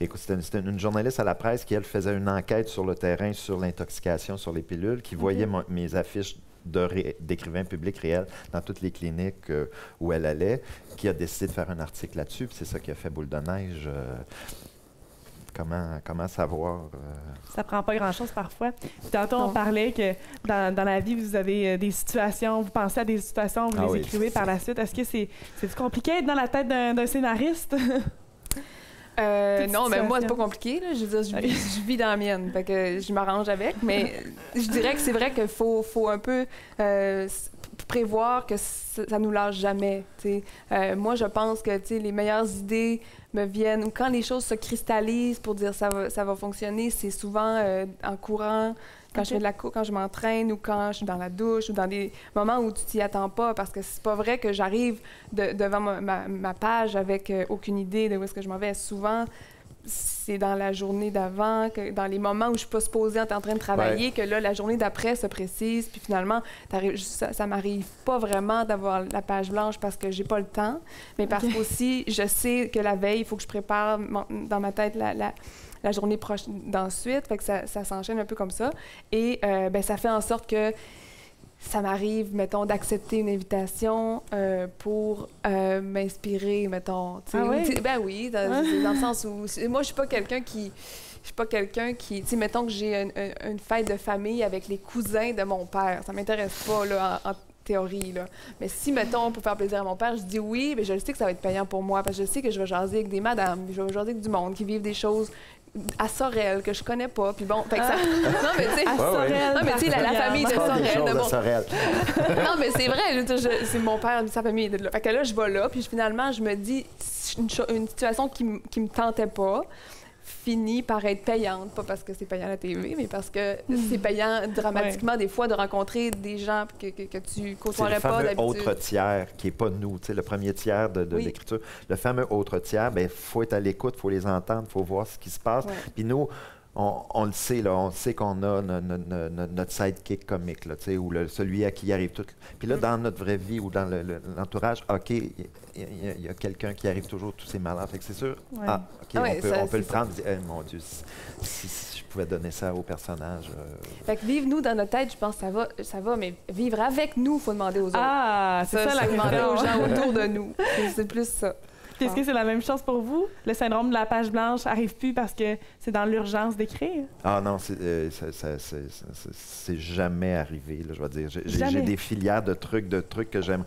Écoute, c'était une journaliste à la presse qui, elle, faisait une enquête sur le terrain sur l'intoxication, sur les pilules, qui voyait mes affiches d'écrivains publics réels dans toutes les cliniques où elle allait, qui a décidé de faire un article là-dessus, puis c'est ça qui a fait boule de neige. Comment savoir? Ça prend pas grand-chose parfois. Puis tantôt, on parlait que dans la vie, vous avez des situations, vous pensez à des situations, vous les écrivez par la suite. Est-ce que c'est compliqué d'être dans la tête d'un scénariste? Non, mais moi, c'est pas compliqué. Là. Je veux dire, je vis dans la mienne, fait que je m'arrange avec. Mais je dirais que c'est vrai qu'il faut un peu prévoir que ça nous lâche jamais. Moi, je pense que les meilleures idées me viennent, ou quand les choses se cristallisent pour dire ça va fonctionner, c'est souvent en courant Quand je fais de la cour, quand je m'entraîne ou quand je suis dans la douche ou dans des moments où tu t'y attends pas, parce que c'est pas vrai que j'arrive devant ma page avec aucune idée de où est-ce que je m'en vais. Souvent, c'est dans la journée d'avant, dans les moments où je suis pas supposée être en train de travailler, que là, la journée d'après se précise, puis finalement, ça m'arrive pas vraiment d'avoir la page blanche parce que j'ai pas le temps, mais parce qu'aussi, je sais que la veille, il faut que je prépare dans ma tête la journée d'ensuite, fait que ça s'enchaîne un peu comme ça. Et ça fait en sorte que ça m'arrive, mettons, d'accepter une invitation pour m'inspirer, mettons. Ah oui? Ben oui, dans le sens où... Moi, je suis pas quelqu'un qui... Tu sais, mettons que j'ai une fête de famille avec les cousins de mon père. Ça m'intéresse pas, là, en théorie, là. Mais si, mettons, pour faire plaisir à mon père, je dis oui, mais je sais que ça va être payant pour moi, parce que je sais que je vais jaser avec des madames, je vais jaser avec du monde qui vivent des choses à Sorel, que je connais pas, puis bon, fait que ça... Non, mais tu sais... Non, mais tu sais, la famille de Sorel... Non, mais c'est vrai, c'est mon père, sa famille est de là. Fait que là, je vais là, puis finalement, je me dis, une situation qui me tentait pas finit par être payante, pas parce que c'est payant à la TV, mais parce que c'est payant dramatiquement des fois de rencontrer des gens que tu côtoierais pas d'habitude. C'est le fameux autre tiers qui n'est pas nous, tu sais, le premier tiers de l'écriture. Le fameux autre tiers, bien, il faut être à l'écoute, il faut les entendre, il faut voir ce qui se passe. Puis nous, on le sait, là, on sait qu'on a notre sidekick comique, là, ou celui à qui arrive tout. Puis là, dans notre vraie vie ou dans l'entourage, OK, il y a quelqu'un qui arrive toujours tous ces malheurs. Fait que c'est sûr, OK, on peut le prendre et dire, mon Dieu, si je pouvais donner ça au personnage. Fait que vivre nous dans notre tête, je pense que ça va, mais vivre avec nous, il faut demander aux autres. Ah, c'est ça la demander aux gens autour de nous. C'est plus ça. Puis est-ce que c'est la même chose pour vous? Le syndrome de la page blanche arrive plus parce que c'est dans l'urgence d'écrire? Ah non, c'est jamais arrivé, là, je vais dire. J'ai des filières de trucs que j'aime.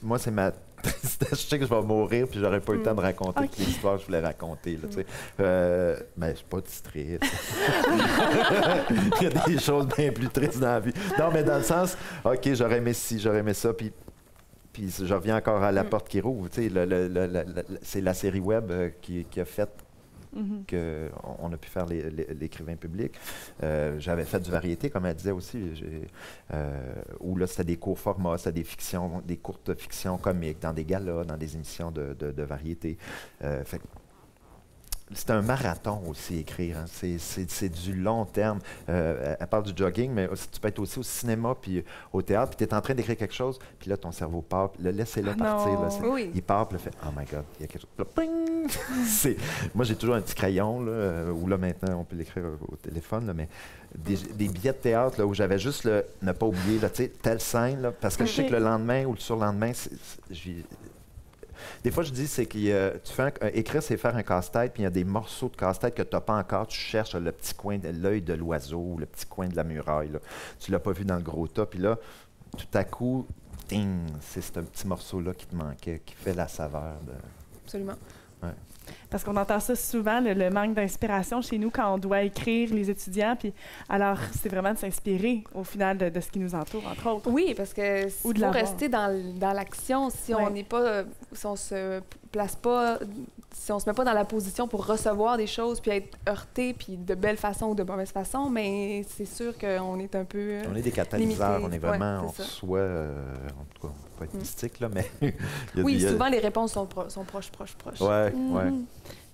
Moi, c'est ma tristesse. Je sais que je vais mourir puis j'aurais pas eu le temps de raconter toutes les histoires que je voulais raconter. Là, mais je suis pas distrait. Il y a des choses bien plus tristes dans la vie. Non, mais dans le sens, OK, j'aurais aimé ci, j'aurais aimé ça, puis je reviens encore à La Porte qui rouvre. C'est la série web qui a fait qu'on a pu faire l'écrivain public. J'avais fait du variété, comme elle disait aussi, où là, c'était des courts formats, c'était des courtes fictions comiques, dans des galas, dans des émissions de variété. C'est un marathon aussi, écrire. Hein. C'est du long terme. Elle parle du jogging, mais aussi, tu peux être aussi au cinéma puis au théâtre, puis tu es en train d'écrire quelque chose, puis là, ton cerveau part, laissez-le partir. Là, il part, puis il fait « Oh my God, il y a quelque chose. » Là, ping! Moi, j'ai toujours un petit crayon, là, où là, maintenant, on peut l'écrire au téléphone, là, mais des billets de théâtre là, où j'avais juste ne pas oublier, là, telle scène, là, parce que je sais que le lendemain ou le surlendemain, des fois, je dis, c'est que écrire, c'est faire un casse-tête, puis il y a des morceaux de casse-tête que tu n'as pas encore. Tu cherches le petit coin de l'œil de l'oiseau, le petit coin de la muraille. Là. Tu ne l'as pas vu dans le gros tas. Puis là, tout à coup, c'est ce petit morceau-là qui te manquait, qui fait la saveur. Absolument. Ouais. Parce qu'on entend ça souvent, le manque d'inspiration chez nous quand on doit écrire, les étudiants. Puis alors, c'est vraiment de s'inspirer au final de ce qui nous entoure, entre autres. Oui, parce que faut rester dans l'action. Si on n'est pas, si on se place pas, si on se met pas dans la position pour recevoir des choses puis être heurté puis de belle façon ou de mauvaise façon, mais c'est sûr qu'on est un peu on est des catalyseurs, limité. On est vraiment en soi, en tout cas, pas être mystique là, mais souvent les réponses sont proches. Ouais.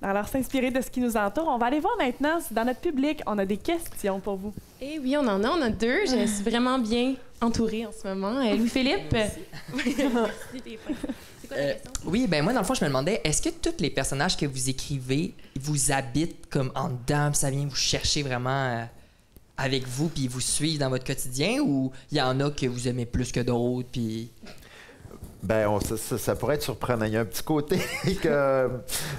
Alors, s'inspirer de ce qui nous entoure. On va aller voir maintenant si dans notre public, on a des questions pour vous. Eh oui, on en a. On a deux. Je suis vraiment bien entourée en ce moment. Louis-Philippe? Oui, ben moi, dans le fond, je me demandais, est-ce que tous les personnages que vous écrivez vous habitent comme en dedans, puis ça vient vous chercher vraiment avec vous, puis vous suivent dans votre quotidien, ou il y en a que vous aimez plus que d'autres, puis... Ben, ça pourrait être surprenant. Il y a un petit côté que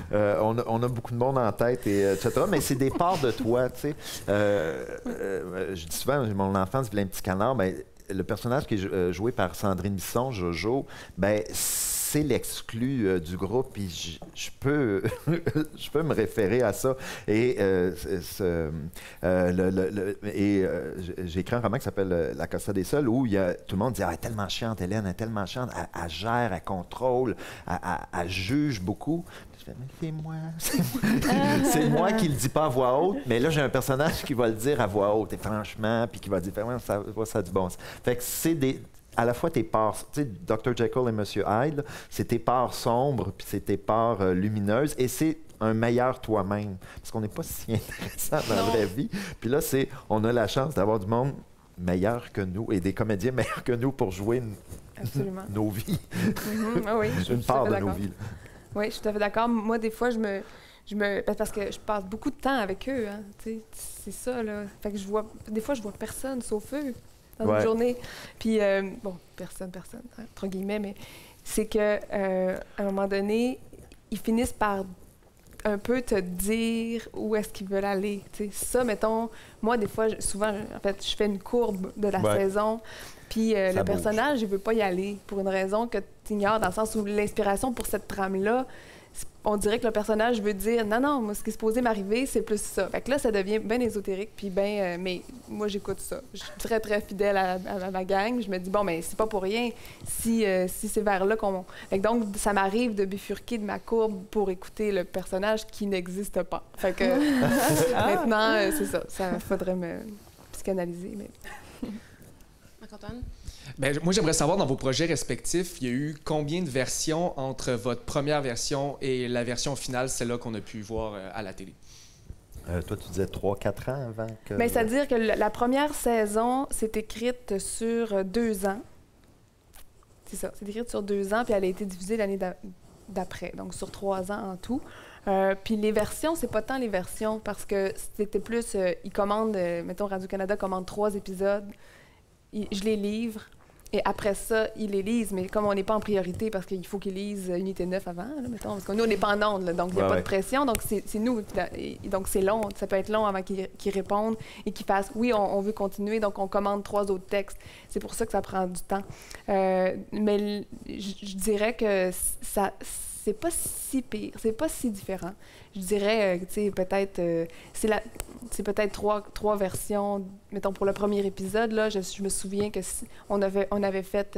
on a beaucoup de monde en tête, etc. Mais c'est des parts de toi, tu sais. Je dis souvent, mon enfance, vilain petit canard, ben, le personnage qui est joué par Sandrine Bisson, Jojo, ben, c'est l'exclu du groupe, puis je peux, je peux me référer à ça. Et j'ai écrit un roman qui s'appelle La Costa des Sols, où tout le monde dit « Ah, elle est tellement chiante, Hélène, elle est tellement chiante, elle gère, elle contrôle, elle juge beaucoup. » Je fais, mais c'est moi qui le dis pas à voix haute, mais là, j'ai un personnage qui va le dire à voix haute, et franchement, puis qui va dire, ça a du bon sens. Fait que c'est à la fois tes parts, tu sais, Dr. Jekyll et Monsieur Hyde, c'est tes parts sombres, puis c'est tes parts lumineuses, et c'est un meilleur toi-même, parce qu'on n'est pas si intéressant dans la vraie vie. Puis là, on a la chance d'avoir du monde meilleur que nous, et des comédiens meilleurs que nous pour jouer nos vies. Oui, une part de nos vies. Oui, je suis tout à fait d'accord. Moi, des fois, parce que je passe beaucoup de temps avec eux, hein, c'est ça, là. Fait que des fois, je vois personne sauf eux dans une journée. Puis, bon, personne, entre guillemets, mais c'est que à un moment donné, ils finissent par un peu te dire où est-ce qu'ils veulent aller. T'sais. Ça, mettons, moi, des fois, souvent, en fait, je fais une courbe de la saison, puis le personnage, il veut pas y aller pour une raison que tu ignores, dans le sens où l'inspiration pour cette trame-là, on dirait que le personnage veut dire « Non, non, moi, ce qui est supposé m'arriver, c'est plus ça. » Fait que là, ça devient bien ésotérique, puis bien... mais moi, j'écoute ça. Je suis très, très fidèle à ma gang. Je me dis « Bon, mais c'est pas pour rien si c'est vers là qu'on... » Donc, ça m'arrive de bifurquer de ma courbe pour écouter le personnage qui n'existe pas. Fait que maintenant, c'est ça. Ça faudrait me psychanalyser, mais... Marc-Antoine? Bien, moi, j'aimerais savoir, dans vos projets respectifs, il y a eu combien de versions entre votre première version et la version finale, celle-là qu'on a pu voir à la télé? Toi, tu disais 3-4 ans avant que... Bien, c'est-à-dire que la première saison, c'est écrite sur 2 ans. C'est ça, c'est écrite sur 2 ans, puis elle a été diffusée l'année d'après, donc sur 3 ans en tout. Puis les versions, c'est pas tant les versions, parce que c'était plus... ils commandent, mettons, Radio-Canada commande 3 épisodes, je les livre, et après ça, ils les lisent. Mais comme on n'est pas en priorité, parce qu'il faut qu'ils lisent Unité 9 avant, là, mettons, parce que nous, on n'est pas en ondes, là, donc il n'y a pas de pression. Donc, c'est nous. Donc, c'est long. Ça peut être long avant qu'ils répondent et qu'ils fassent « Oui, on veut continuer », donc on commande 3 autres textes. C'est pour ça que ça prend du temps. Mais je dirais que ça... c'est pas si pire, c'est pas si différent. Je dirais, tu sais, peut-être, c'est peut-être 3 versions. Mettons, pour le premier épisode, là, je me souviens que on avait fait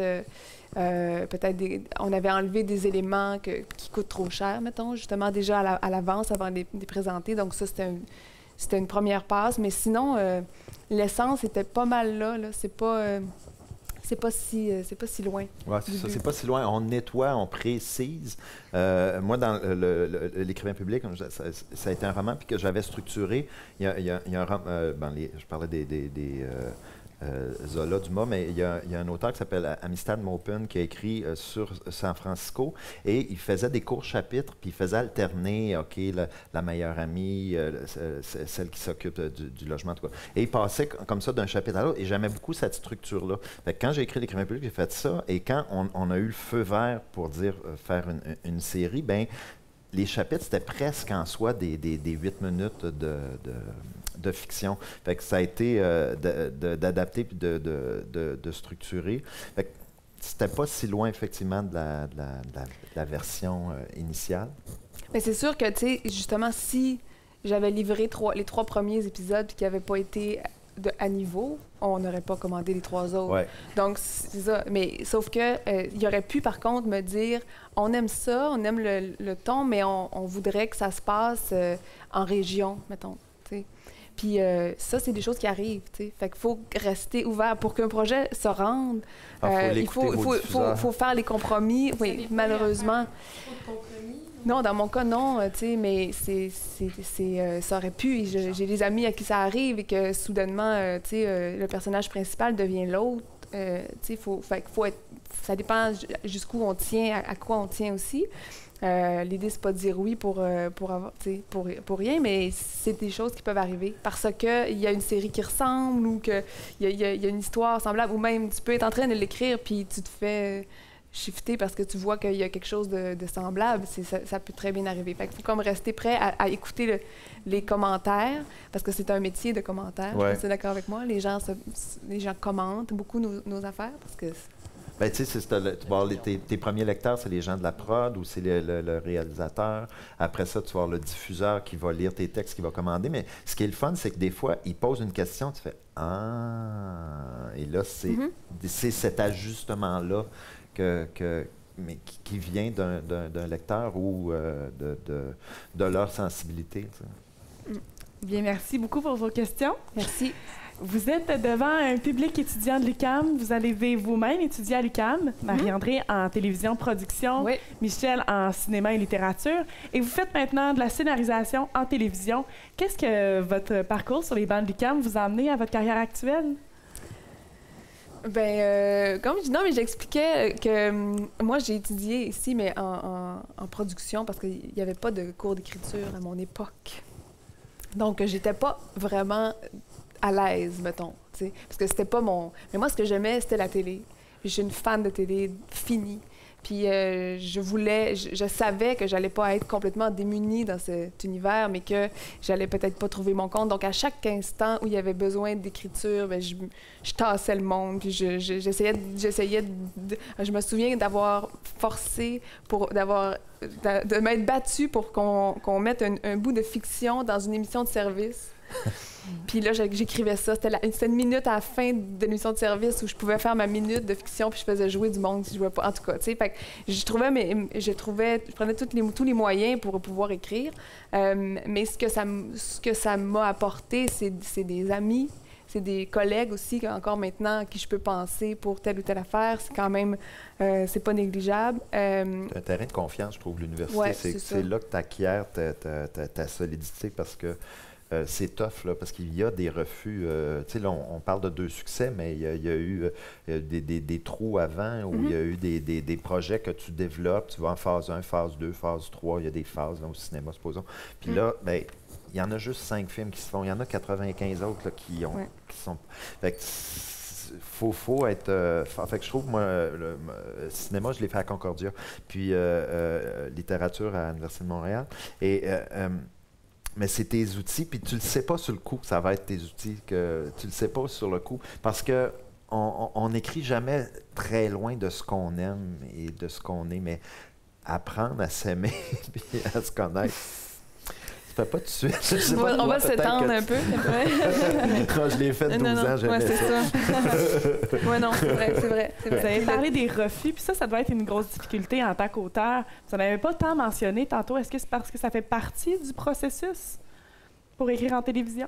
peut-être on avait enlevé des éléments qui coûtent trop cher, mettons, justement, déjà à l'avance, avant de les présenter. Donc ça, c'était une première passe. Mais sinon, l'essence était pas mal là. C'est pas si loin. Oui, c'est ça, c'est pas si loin. On nettoie, on précise. Moi, dans l'écrivain public, ça a été un roman puis que j'avais structuré. Il y a un roman, je parlais des Zola, Dumas, mais il y a un auteur qui s'appelle Amistad Maupin qui a écrit sur San Francisco et il faisait des courts chapitres puis il faisait alterner, OK, la meilleure amie, celle qui s'occupe du logement, en tout cas. Et il passait comme ça d'un chapitre à l'autre et j'aimais beaucoup cette structure-là. Fait que quand j'ai écrit l'écrivain public, j'ai fait ça et quand on a eu le feu vert pour dire faire une série, ben les chapitres, c'était presque en soi des 8 minutes de fiction. Fait que ça a été d'adapter puis de structurer. Fait que c'était pas si loin, effectivement, de la version initiale. Mais c'est sûr que, tu sais, justement, si j'avais livré les 3 premiers épisodes puis qu'ils n'avaient pas été à niveau, on n'aurait pas commandé les 3 autres. Ouais. Donc, c'est ça. Mais sauf que il aurait pu, par contre, me dire, on aime ça, on aime le ton, mais on voudrait que ça se passe en région, mettons. T'sais. Puis ça, c'est des choses qui arrivent. T'sais. Fait qu'il faut rester ouvert pour qu'un projet se rende. Il faut faire les compromis. Oui, malheureusement. Non, dans mon cas, non, tu sais, mais ça aurait pu. J'ai des amis à qui ça arrive et que soudainement, tu sais, le personnage principal devient l'autre. Tu sais, faut être... Ça dépend jusqu'où on tient, à quoi on tient aussi. L'idée, c'est pas de dire oui pour rien, mais c'est des choses qui peuvent arriver parce qu'il y a une série qui ressemble ou qu'il y a une histoire semblable ou même tu peux être en train de l'écrire puis tu te fais... shifter parce que tu vois qu'il y a quelque chose de semblable, ça peut très bien arriver. Fait qu'il faut comme rester prêt à écouter les commentaires, parce que c'est un métier de commentaire. Ouais. Je suis d'accord avec moi. Les gens commentent beaucoup nos affaires parce que Ben, tu sais, tu vas avoir tes premiers lecteurs, c'est les gens de la prod ou c'est le réalisateur. Après ça, tu vas avoir le diffuseur qui va lire tes textes, qui va commander. Mais ce qui est le fun, c'est que des fois, il pose une question, tu fais « Ah! » Et là, c'est cet ajustement-là mais qui vient d'un lecteur ou de leur sensibilité. Tu sais. Bien, merci beaucoup pour vos questions. Merci. Vous êtes devant un public étudiant de l'UQAM. Vous avez vous-même étudié à l'UQAM. Marie-André en télévision production, Michel en cinéma et littérature. Et vous faites maintenant de la scénarisation en télévision. Qu'est-ce que votre parcours sur les bancs de l'UQAM vous a amené à votre carrière actuelle? Comme je dis, non, mais j'expliquais que moi, j'ai étudié ici, mais en production, parce qu'il n'y avait pas de cours d'écriture à mon époque. Donc, j'étais pas vraiment à l'aise, mettons, tu sais, parce que c'était pas mon... Mais moi, ce que j'aimais, c'était la télé. Puis je suis une fan de télé finie. Puis je savais que j'allais pas être complètement démunie dans cet univers, mais que j'allais peut-être pas trouver mon compte. Donc, à chaque instant où il y avait besoin d'écriture, bien, je tassais le monde, puis j'essayais de... Je me souviens d'avoir forcé de m'être battue pour qu'on mette un bout de fiction dans une émission de service. Puis là, j'écrivais ça. C'était une minute à la fin de l'émission de service où je pouvais faire ma minute de fiction, puis je faisais jouer du monde si je jouais pas. En tout cas, tu sais, fait que je prenais tous les moyens pour pouvoir écrire. Mais ce que ça m'a apporté, c'est des amis, c'est des collègues aussi, encore maintenant, à qui je peux penser pour telle ou telle affaire. C'est quand même, c'est pas négligeable. C'est un terrain de confiance, je trouve, l'université. Ouais, c'est là que tu acquiers ta solidité parce que c'est tough, là, parce qu'il y a des refus. Tu sais, là, on parle de 2 succès, mais il y a eu des trous avant où il y a eu des projets que tu développes. Tu vas en phase 1, phase 2, phase 3. Il y a des phases là, au cinéma, supposons. Puis là, bien, il y en a juste 5 films qui se font. Il y en a 95 autres là, qui sont... Fait que faut être... fait que je trouve, moi, le cinéma, je l'ai fait à Concordia, puis littérature à l'Université de Montréal. Mais c'est tes outils, puis tu le sais pas sur le coup que ça va être tes outils, que tu le sais pas sur le coup, parce que on n'écrit jamais très loin de ce qu'on aime et de ce qu'on est, mais apprendre à s'aimer puis à se connaître, ça fait pas tout de suite. On va s'étendre un peu. Je l'ai fait 12 ans, j'aimais ça. Oui, non, c'est vrai. Vous avez parlé des refus, puis ça doit être une grosse difficulté en tant qu'auteur. Vous n'en avez pas tant mentionné tantôt. Est-ce que c'est parce que ça fait partie du processus pour écrire en télévision?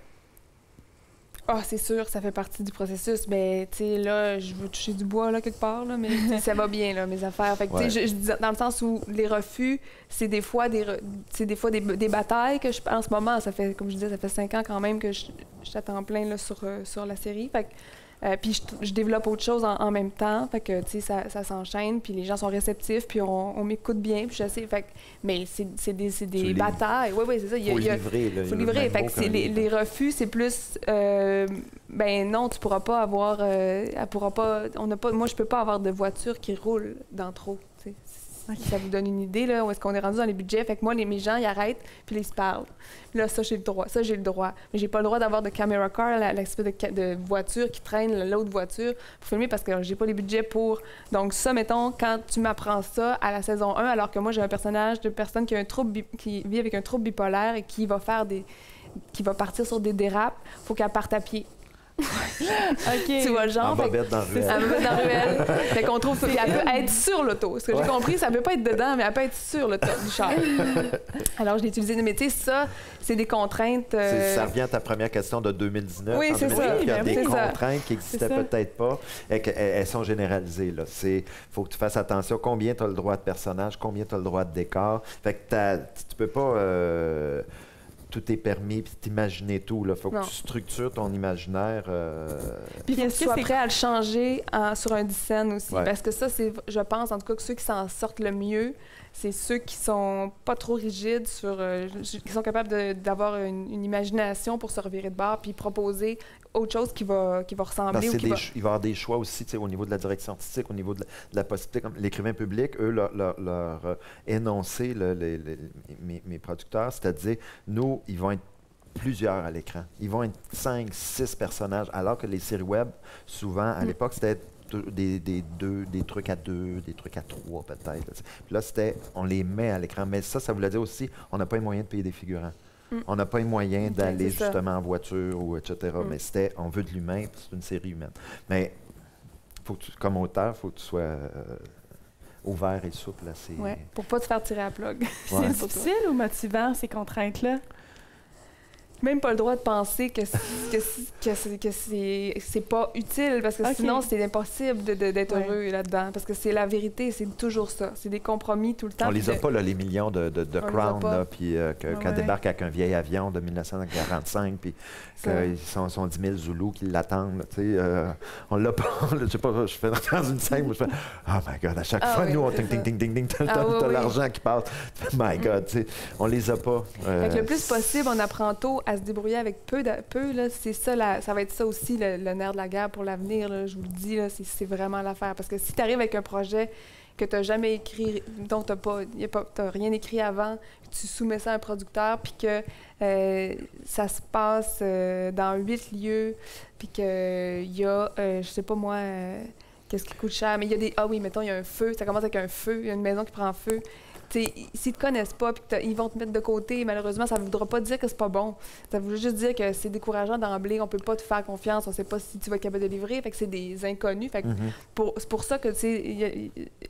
Ah, c'est sûr, ça fait partie du processus. Mais, tu sais, là, je veux toucher du bois, là, quelque part, là, mais ça va bien, là, mes affaires. Fait que, tu sais, je dis dans le sens où les refus, c'est des fois des batailles que en ce moment, ça fait, comme je disais, ça fait 5 ans quand même que je suis à temps plein, là, sur la série. Fait que, puis je développe autre chose en même temps, fait que, tu sais, ça s'enchaîne, puis les gens sont réceptifs, puis on m'écoute bien, puis je sais, fait que, mais c'est des batailles. Oui, c'est ça. Faut livrer. Faut livrer. Fait que les refus, c'est plus, ben non, tu pourras pas avoir, elle pourra pas, moi, je peux pas avoir de voiture qui roule dans trop, tu sais. Okay. Ça vous donne une idée, là, où est-ce qu'on est rendu dans les budgets. Fait que moi, mes gens, ils arrêtent, puis ils se parlent. Puis là, ça, j'ai le droit. Mais j'ai pas le droit d'avoir de camera car, l'espèce de voiture qui traîne l'autre voiture pour filmer parce que j'ai pas les budgets pour... Donc ça, mettons, quand tu m'apprends ça à la saison 1, alors que moi, j'ai un personnage de personne qui a qui vit avec un trouble bipolaire et qui va partir sur des dérapes, faut qu'elle parte à pied. Okay. Tu vois le genre? En bobette dans la ruelle. En bobette dans la ruelle. Fait qu'on trouve ça. Elle peut être sur l'auto. Ce que j'ai compris, ça peut pas être dedans, mais elle peut être sur le top du char. Alors, je l'ai utilisé. Mais tu sais, ça, c'est des contraintes... Ça revient à ta première question de 2019. Oui, c'est ça. Il y a des contraintes qui n'existaient peut-être pas et qu'elles sont généralisées. Il faut que tu fasses attention. Combien tu as le droit de personnage, combien tu as le droit de décor. Fait que tu peux pas... tout est permis, puis t'imaginer tout. Il faut que tu structures ton imaginaire. Puis il faut que tu sois prêt à le changer sur un 10 scènes aussi. Ouais. Parce que ça, c'est, je pense, en tout cas, que ceux qui s'en sortent le mieux, c'est ceux qui sont pas trop rigides, qui sont capables d'avoir une imagination pour se revirer de bord puis proposer autre chose qui va ressembler. Il va y avoir des choix aussi au niveau de la direction artistique, au niveau de la possibilité. Comme l'écrivain public, eux, leur énoncé, mes producteurs, c'est-à-dire, nous, ils vont être plusieurs à l'écran. Ils vont être 5, 6 personnages, alors que les séries web, souvent, à l'époque, c'était des trucs à 2, des trucs à 3 peut-être. Puis là, on les met à l'écran. Mais ça voulait dire aussi, on n'a pas les moyens de payer des figurants. On n'a pas les moyens d'aller justement en voiture ou etc. Mais on veut de l'humain, c'est une série humaine. Mais comme auteur, il faut que tu sois ouvert et souple. Oui, pour pas te faire tirer à plug. C'est difficile ou motivant, ces contraintes-là? Même pas le droit de penser que c'est pas utile, parce que sinon, c'est impossible d'être heureux là-dedans. Parce que c'est la vérité, c'est toujours ça. C'est des compromis tout le temps. On les a pas, là, les millions de Crown, puis quand débarque avec un vieil avion de 1945, puis qu'ils sont 10 000 Zoulous qui l'attendent. On l'a pas. Je sais pas, je fais dans une scène où je fais « Oh my God », à chaque fois, nous, on ting, t'as l'argent qui passe. « My God », on les a pas. Le plus possible, on apprend tôt à se débrouiller avec peu, là, c'est ça, ça va être ça aussi le nerf de la guerre pour l'avenir, je vous le dis, là, c'est vraiment l'affaire. Parce que si tu arrives avec un projet que tu n'as jamais écrit, dont tu n'as rien écrit avant, tu soumets ça à un producteur, puis que ça se passe dans 8 lieux, puis qu'il y a, je sais pas moi, qu'est-ce qui coûte cher, mais il y a des... Ah oui, mettons, il y a un feu, ça commence avec un feu, il y a une maison qui prend feu. S'ils te connaissent pas puis ils vont te mettre de côté, malheureusement, ça ne voudra pas dire que c'est pas bon. Ça veut juste dire que c'est décourageant d'emblée, on peut pas te faire confiance, on sait pas si tu vas être capable de livrer, fait que c'est des inconnus. Fait que c'est pour ça que,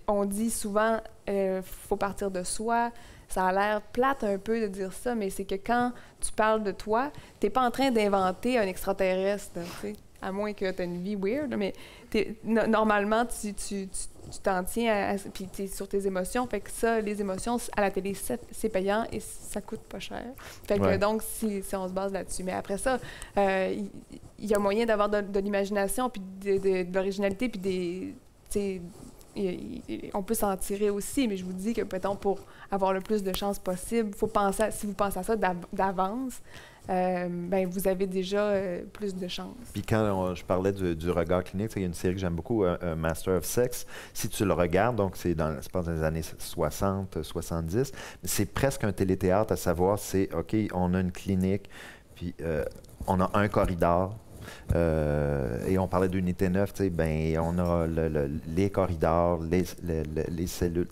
on dit souvent, faut partir de soi. Ça a l'air plate un peu de dire ça, mais c'est que quand tu parles de toi, t'es pas en train d'inventer un extraterrestre, t'sais. À moins que tu aies une vie weird, mais normalement, tu t'en tiens puis tu es sur tes émotions. Fait que ça, les émotions, à la télé, c'est payant et ça coûte pas cher. Fait que donc, si on se base là-dessus. Mais après ça, il y a moyen d'avoir de l'imagination, puis de l'originalité, puis on peut s'en tirer aussi, mais je vous dis que, peut-être, pour avoir le plus de chances possible, faut penser si vous pensez à ça d'avance, vous avez déjà plus de chances. Puis quand je parlais du regard clinique, il y a une série que j'aime beaucoup, Master of Sex. Si tu le regardes, donc c'est dans les années 60, 70, c'est presque un téléthéâtre, à savoir, c'est, OK, on a une clinique, puis on a un corridor, et on parlait d'unité 9, on a les corridors, les cellules.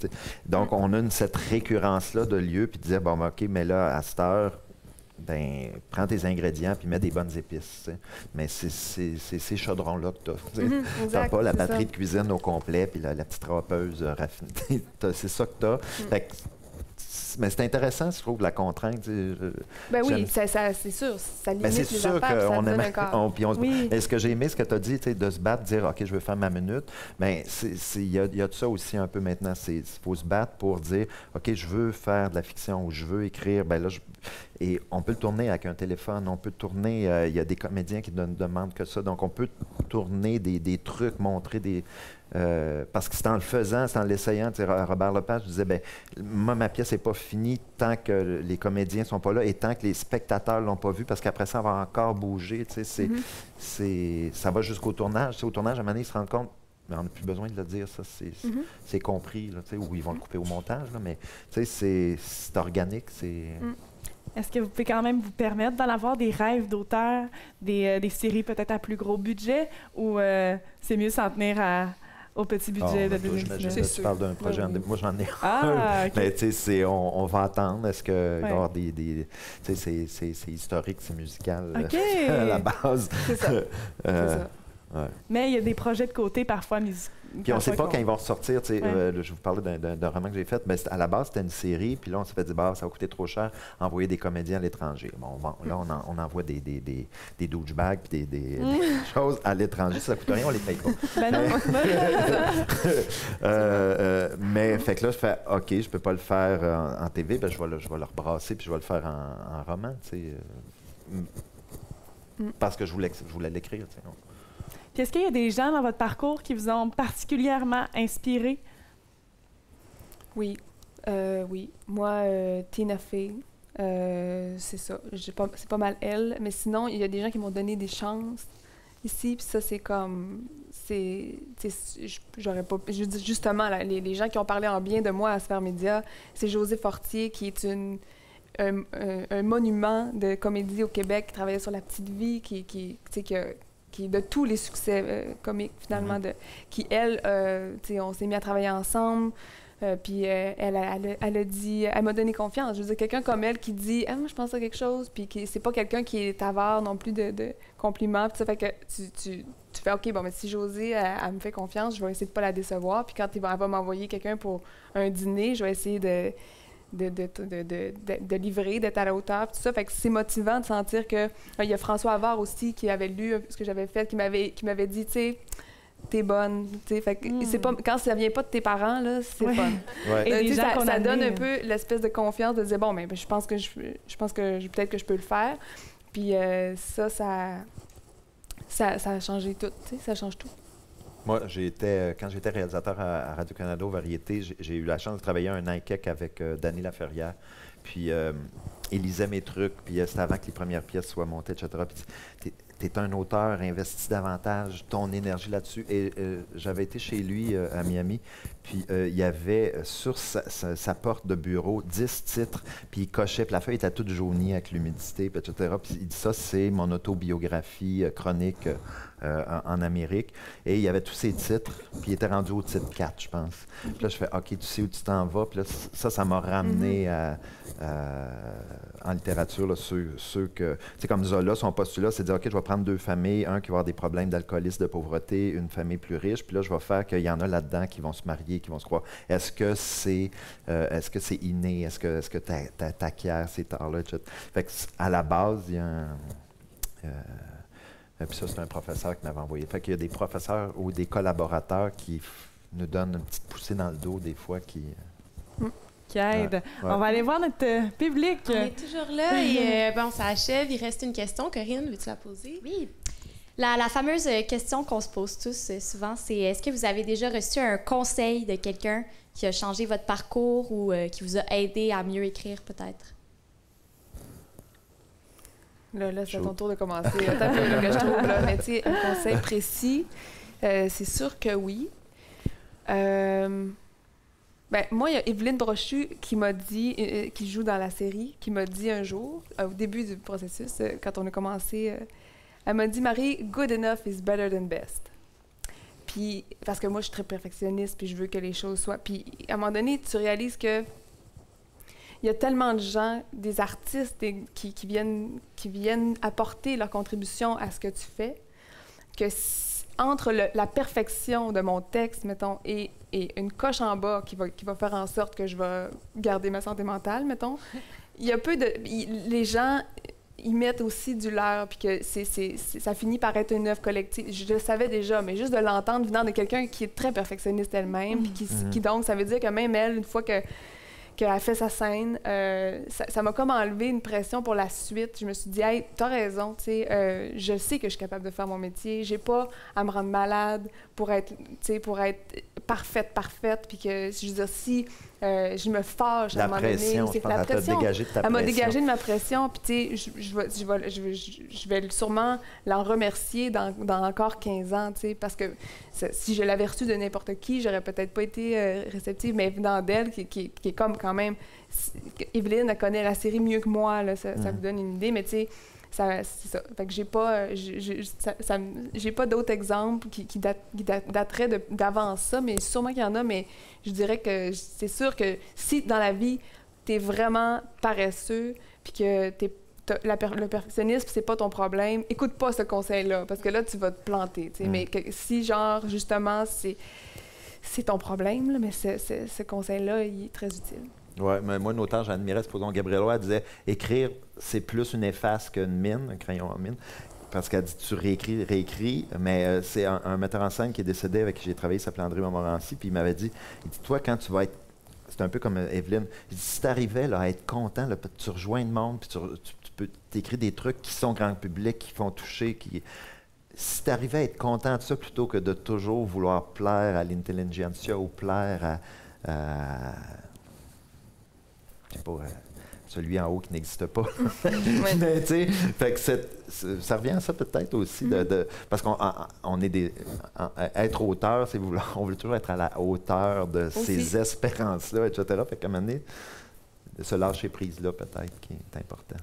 Donc, on a cette récurrence-là de lieux, puis de dire, bon, OK, mais là, à cette heure, prends tes ingrédients puis mets des bonnes épices. T'sais. Mais c'est ces chaudrons-là que tu as. Tu n'as pas la batterie de cuisine au complet puis la petite râpeuse raffinée. C'est ça que tu as. Mais c'est intéressant, je trouve, la contrainte. Oui, c'est sûr. Ça limite c'est les sûr affaires, qu'on aime. Oui. Et ce que j'ai aimé, ce que tu as dit, de se battre, dire OK, je veux faire ma minute, mais il y a de ça aussi un peu maintenant. Il faut se battre pour dire OK, je veux faire de la fiction ou je veux écrire. Et on peut le tourner avec un téléphone, on peut tourner. Il y a des comédiens qui ne demandent que ça. Donc, on peut tourner des trucs, montrer des. Parce que c'est en le faisant, c'est en l'essayant. Robert Lepage disait, moi, ma pièce n'est pas finie tant que les comédiens ne sont pas là et tant que les spectateurs ne l'ont pas vu, parce qu'après ça, on va encore bouger. Ça va jusqu'au tournage. Au tournage, à un moment donné, ils se rendent compte, mais on n'a plus besoin de le dire, ça, c'est compris, là, ou ils vont le couper au montage, là, mais c'est organique. Est-ce que vous pouvez quand même vous permettre d'en avoir des rêves d'auteur, des séries peut-être à plus gros budget, ou c'est mieux s'en tenir au petit budget de 2019? Tu parles d'un projet, moi j'en ai un. Okay. Mais on va attendre. Est-ce qu'il va y avoir des c'est historique, c'est musical à la base. C'est ça. C'est ça. Ouais. Mais il y a des projets de côté parfois musicaux. Puis on ne sait pas quand ils vont ressortir. Je vous parlais d'un roman que j'ai fait. Mais à la base, c'était une série. Puis là, on s'est fait dire, ça va coûter trop cher, envoyer des comédiens à l'étranger. Bon, là, on envoie des douchebags puis des choses à l'étranger. Ça ne coûte rien, on ne les paye pas. Mais fait que là, je fais, OK, je ne peux pas le faire en TV. Je vais le rebrasser puis je vais le faire en roman. Parce que je voulais l'écrire. Puis est-ce qu'il y a des gens dans votre parcours qui vous ont particulièrement inspiré? Oui. Oui. Moi, Tina Fey, c'est ça. C'est pas mal elle. Mais sinon, il y a des gens qui m'ont donné des chances ici. Puis ça, c'est comme... J'aurais pas... Je dis justement, là, les gens qui ont parlé en bien de moi à Sphère Média, c'est José Fortier, qui est un monument de comédie au Québec, qui travaillait sur La Petite Vie, qui de tous les succès comiques, finalement, qui, elle, on s'est mis à travailler ensemble. Puis elle a dit, elle m'a donné confiance. Je veux dire, quelqu'un comme elle qui dit moi je pense à quelque chose, puis c'est pas quelqu'un qui est avare non plus de compliments. Puis ça fait que tu fais OK, bon, mais si Josée, elle me fait confiance, je vais essayer de pas la décevoir. Puis quand elle va m'envoyer quelqu'un pour un dîner, je vais essayer de livrer, d'être à la hauteur, tout ça. Fait que c'est motivant de sentir que il y a François Havard aussi qui avait lu ce que j'avais fait, qui m'avait dit, tu sais, t'es bonne, tu sais, fait que c'est pas quand ça vient pas de tes parents là, c'est fun. Et ça donne un peu l'espèce de confiance de dire bon ben je pense que peut-être que je peux le faire. Puis ça a changé tout, tu sais, ça change tout. Moi, quand j'étais réalisateur à Radio-Canada aux Variétés, j'ai eu la chance de travailler un an et quelques avec Danny Laferrière. Puis il lisait mes trucs, puis c'était avant que les premières pièces soient montées, etc. Puis t'es un auteur, investis davantage ton énergie là-dessus. Et j'avais été chez lui à Miami, puis il y avait sur sa porte de bureau 10 titres, puis il cochait, puis la feuille était toute jaunie avec l'humidité, puis etc. Puis il dit ça, c'est mon autobiographie chronique en Amérique. Et il y avait tous ces titres, puis il était rendu au titre 4, je pense. Puis là, je fais OK, tu sais où tu t'en vas. Puis là, ça m'a ramené en littérature, là, ceux que... Tu sais, comme Zola, son postulat, c'est de dire OK, je vais prendre 2 familles, un qui va avoir des problèmes d'alcoolisme, de pauvreté, une famille plus riche, puis là, je vais faire qu'il y en a là-dedans qui vont se marier, qui vont se croire. Est-ce que c'est inné? Est-ce que t'acquiers ces tares-là, etc. Fait que, à la base, il y a un... puis ça, c'est un professeur qui m'avait envoyé. Fait qu'il y a des professeurs ou des collaborateurs qui nous donnent une petite poussée dans le dos des fois qui aide. Ouais. On va aller voir notre public. On est toujours là et bon, ça achève. Il reste une question. Corinne, veux-tu la poser? Oui. La fameuse question qu'on se pose tous souvent, c'est est-ce que vous avez déjà reçu un conseil de quelqu'un qui a changé votre parcours ou qui vous a aidé à mieux écrire, peut-être? Là, c'est à ton tour de commencer. Attends un peu, là, que je trouve, là. Mais tu sais, un conseil précis, c'est sûr que oui. Moi, il y a Evelyne Brochu qui m'a dit, qui joue dans la série, qui m'a dit un jour, au début du processus, quand on a commencé, elle m'a dit « Marie, good enough is better than best ». Puis, parce que moi, je suis très perfectionniste, puis je veux que les choses soient... Puis, à un moment donné, tu réalises que il y a tellement de gens, des artistes qui viennent apporter leur contribution à ce que tu fais, que entre la perfection de mon texte, mettons, et une coche en bas qui va faire en sorte que je vais garder ma santé mentale, mettons, il y a peu de... Les gens, ils mettent aussi du leur, puis que ça finit par être une œuvre collective. Je le savais déjà, mais juste de l'entendre venant de quelqu'un qui est très perfectionniste elle-même, puis qui donc, ça veut dire que même elle, une fois qu'elle a fait sa scène, ça m'a comme enlevé une pression pour la suite. Je me suis dit, hey, t'as raison, tu sais, je sais que je suis capable de faire mon métier. J'ai pas à me rendre malade pour être parfaite, puis que, je veux dire, si je me fâche à un moment donné, c'est que la pression, elle m'a dégagé de ma pression, puis tu sais, je vais sûrement l'en remercier dans encore 15 ans, tu sais, parce que si je l'avais reçu de n'importe qui, j'aurais peut-être pas été réceptive, mais venant d'elle, qui est comme quand même... Evelyne, elle connaît la série mieux que moi, là, ça vous donne une idée, mais tu sais, c'est ça. Fait que j'ai pas d'autres exemples qui dateraient d'avant ça, mais sûrement qu'il y en a, mais je dirais que c'est sûr que si dans la vie, t'es vraiment paresseux, puis que le perfectionnisme, c'est pas ton problème, écoute pas ce conseil-là, parce que là, tu vas te planter, tu sais. Mais si, genre, justement, c'est ton problème, là, mais ce conseil-là, il est très utile. Oui, mais moi, une auteure, j'admirais, supposons, Gabrielle Roy, elle disait « Écrire, c'est plus une efface qu'une mine, un crayon en mine. » Parce qu'elle dit « Tu réécris, mais c'est un metteur en scène qui est décédé, avec qui j'ai travaillé, il s'appelait André Montmorency, puis il m'avait dit « Toi, quand tu vas être... » C'est un peu comme Evelyne. Il dit « Si tu arrivais à être content, là, tu rejoins le monde, puis tu peux t'écrire des trucs qui sont grand public, qui font toucher, qui... » Si tu arrivais à être content de ça, plutôt que de toujours vouloir plaire à l'intelligentsia ou plaire à je sais pas, celui en haut qui n'existe pas. Mais tu sais, fait que ça revient à ça peut-être aussi, parce qu'on est des... être auteur, c'est on veut toujours être à la hauteur de ces espérances-là, etc. Fait qu'à un moment donné, ce lâcher-prise-là, peut-être, qui est important.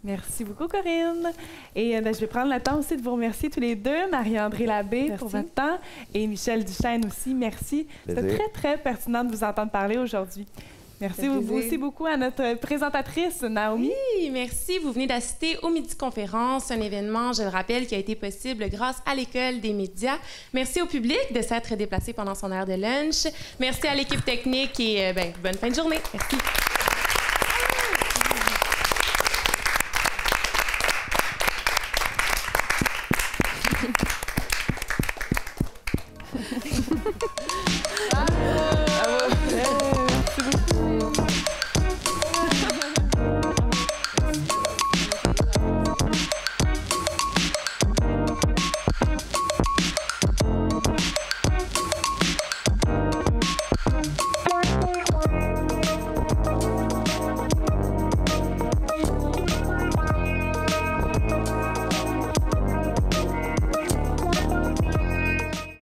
Merci beaucoup, Corinne. Et je vais prendre le temps aussi de vous remercier tous les deux, Marie-André Labbé pour votre temps et Michel Duchesne aussi. Merci. C'était très, très pertinent de vous entendre parler aujourd'hui. Merci aussi beaucoup à notre présentatrice, Naomi. Oui, merci. Vous venez d'assister au Midi Conférence, un événement, je le rappelle, qui a été possible grâce à l'École des médias. Merci au public de s'être déplacé pendant son heure de lunch. Merci à l'équipe technique et bonne fin de journée. Merci. Bravo.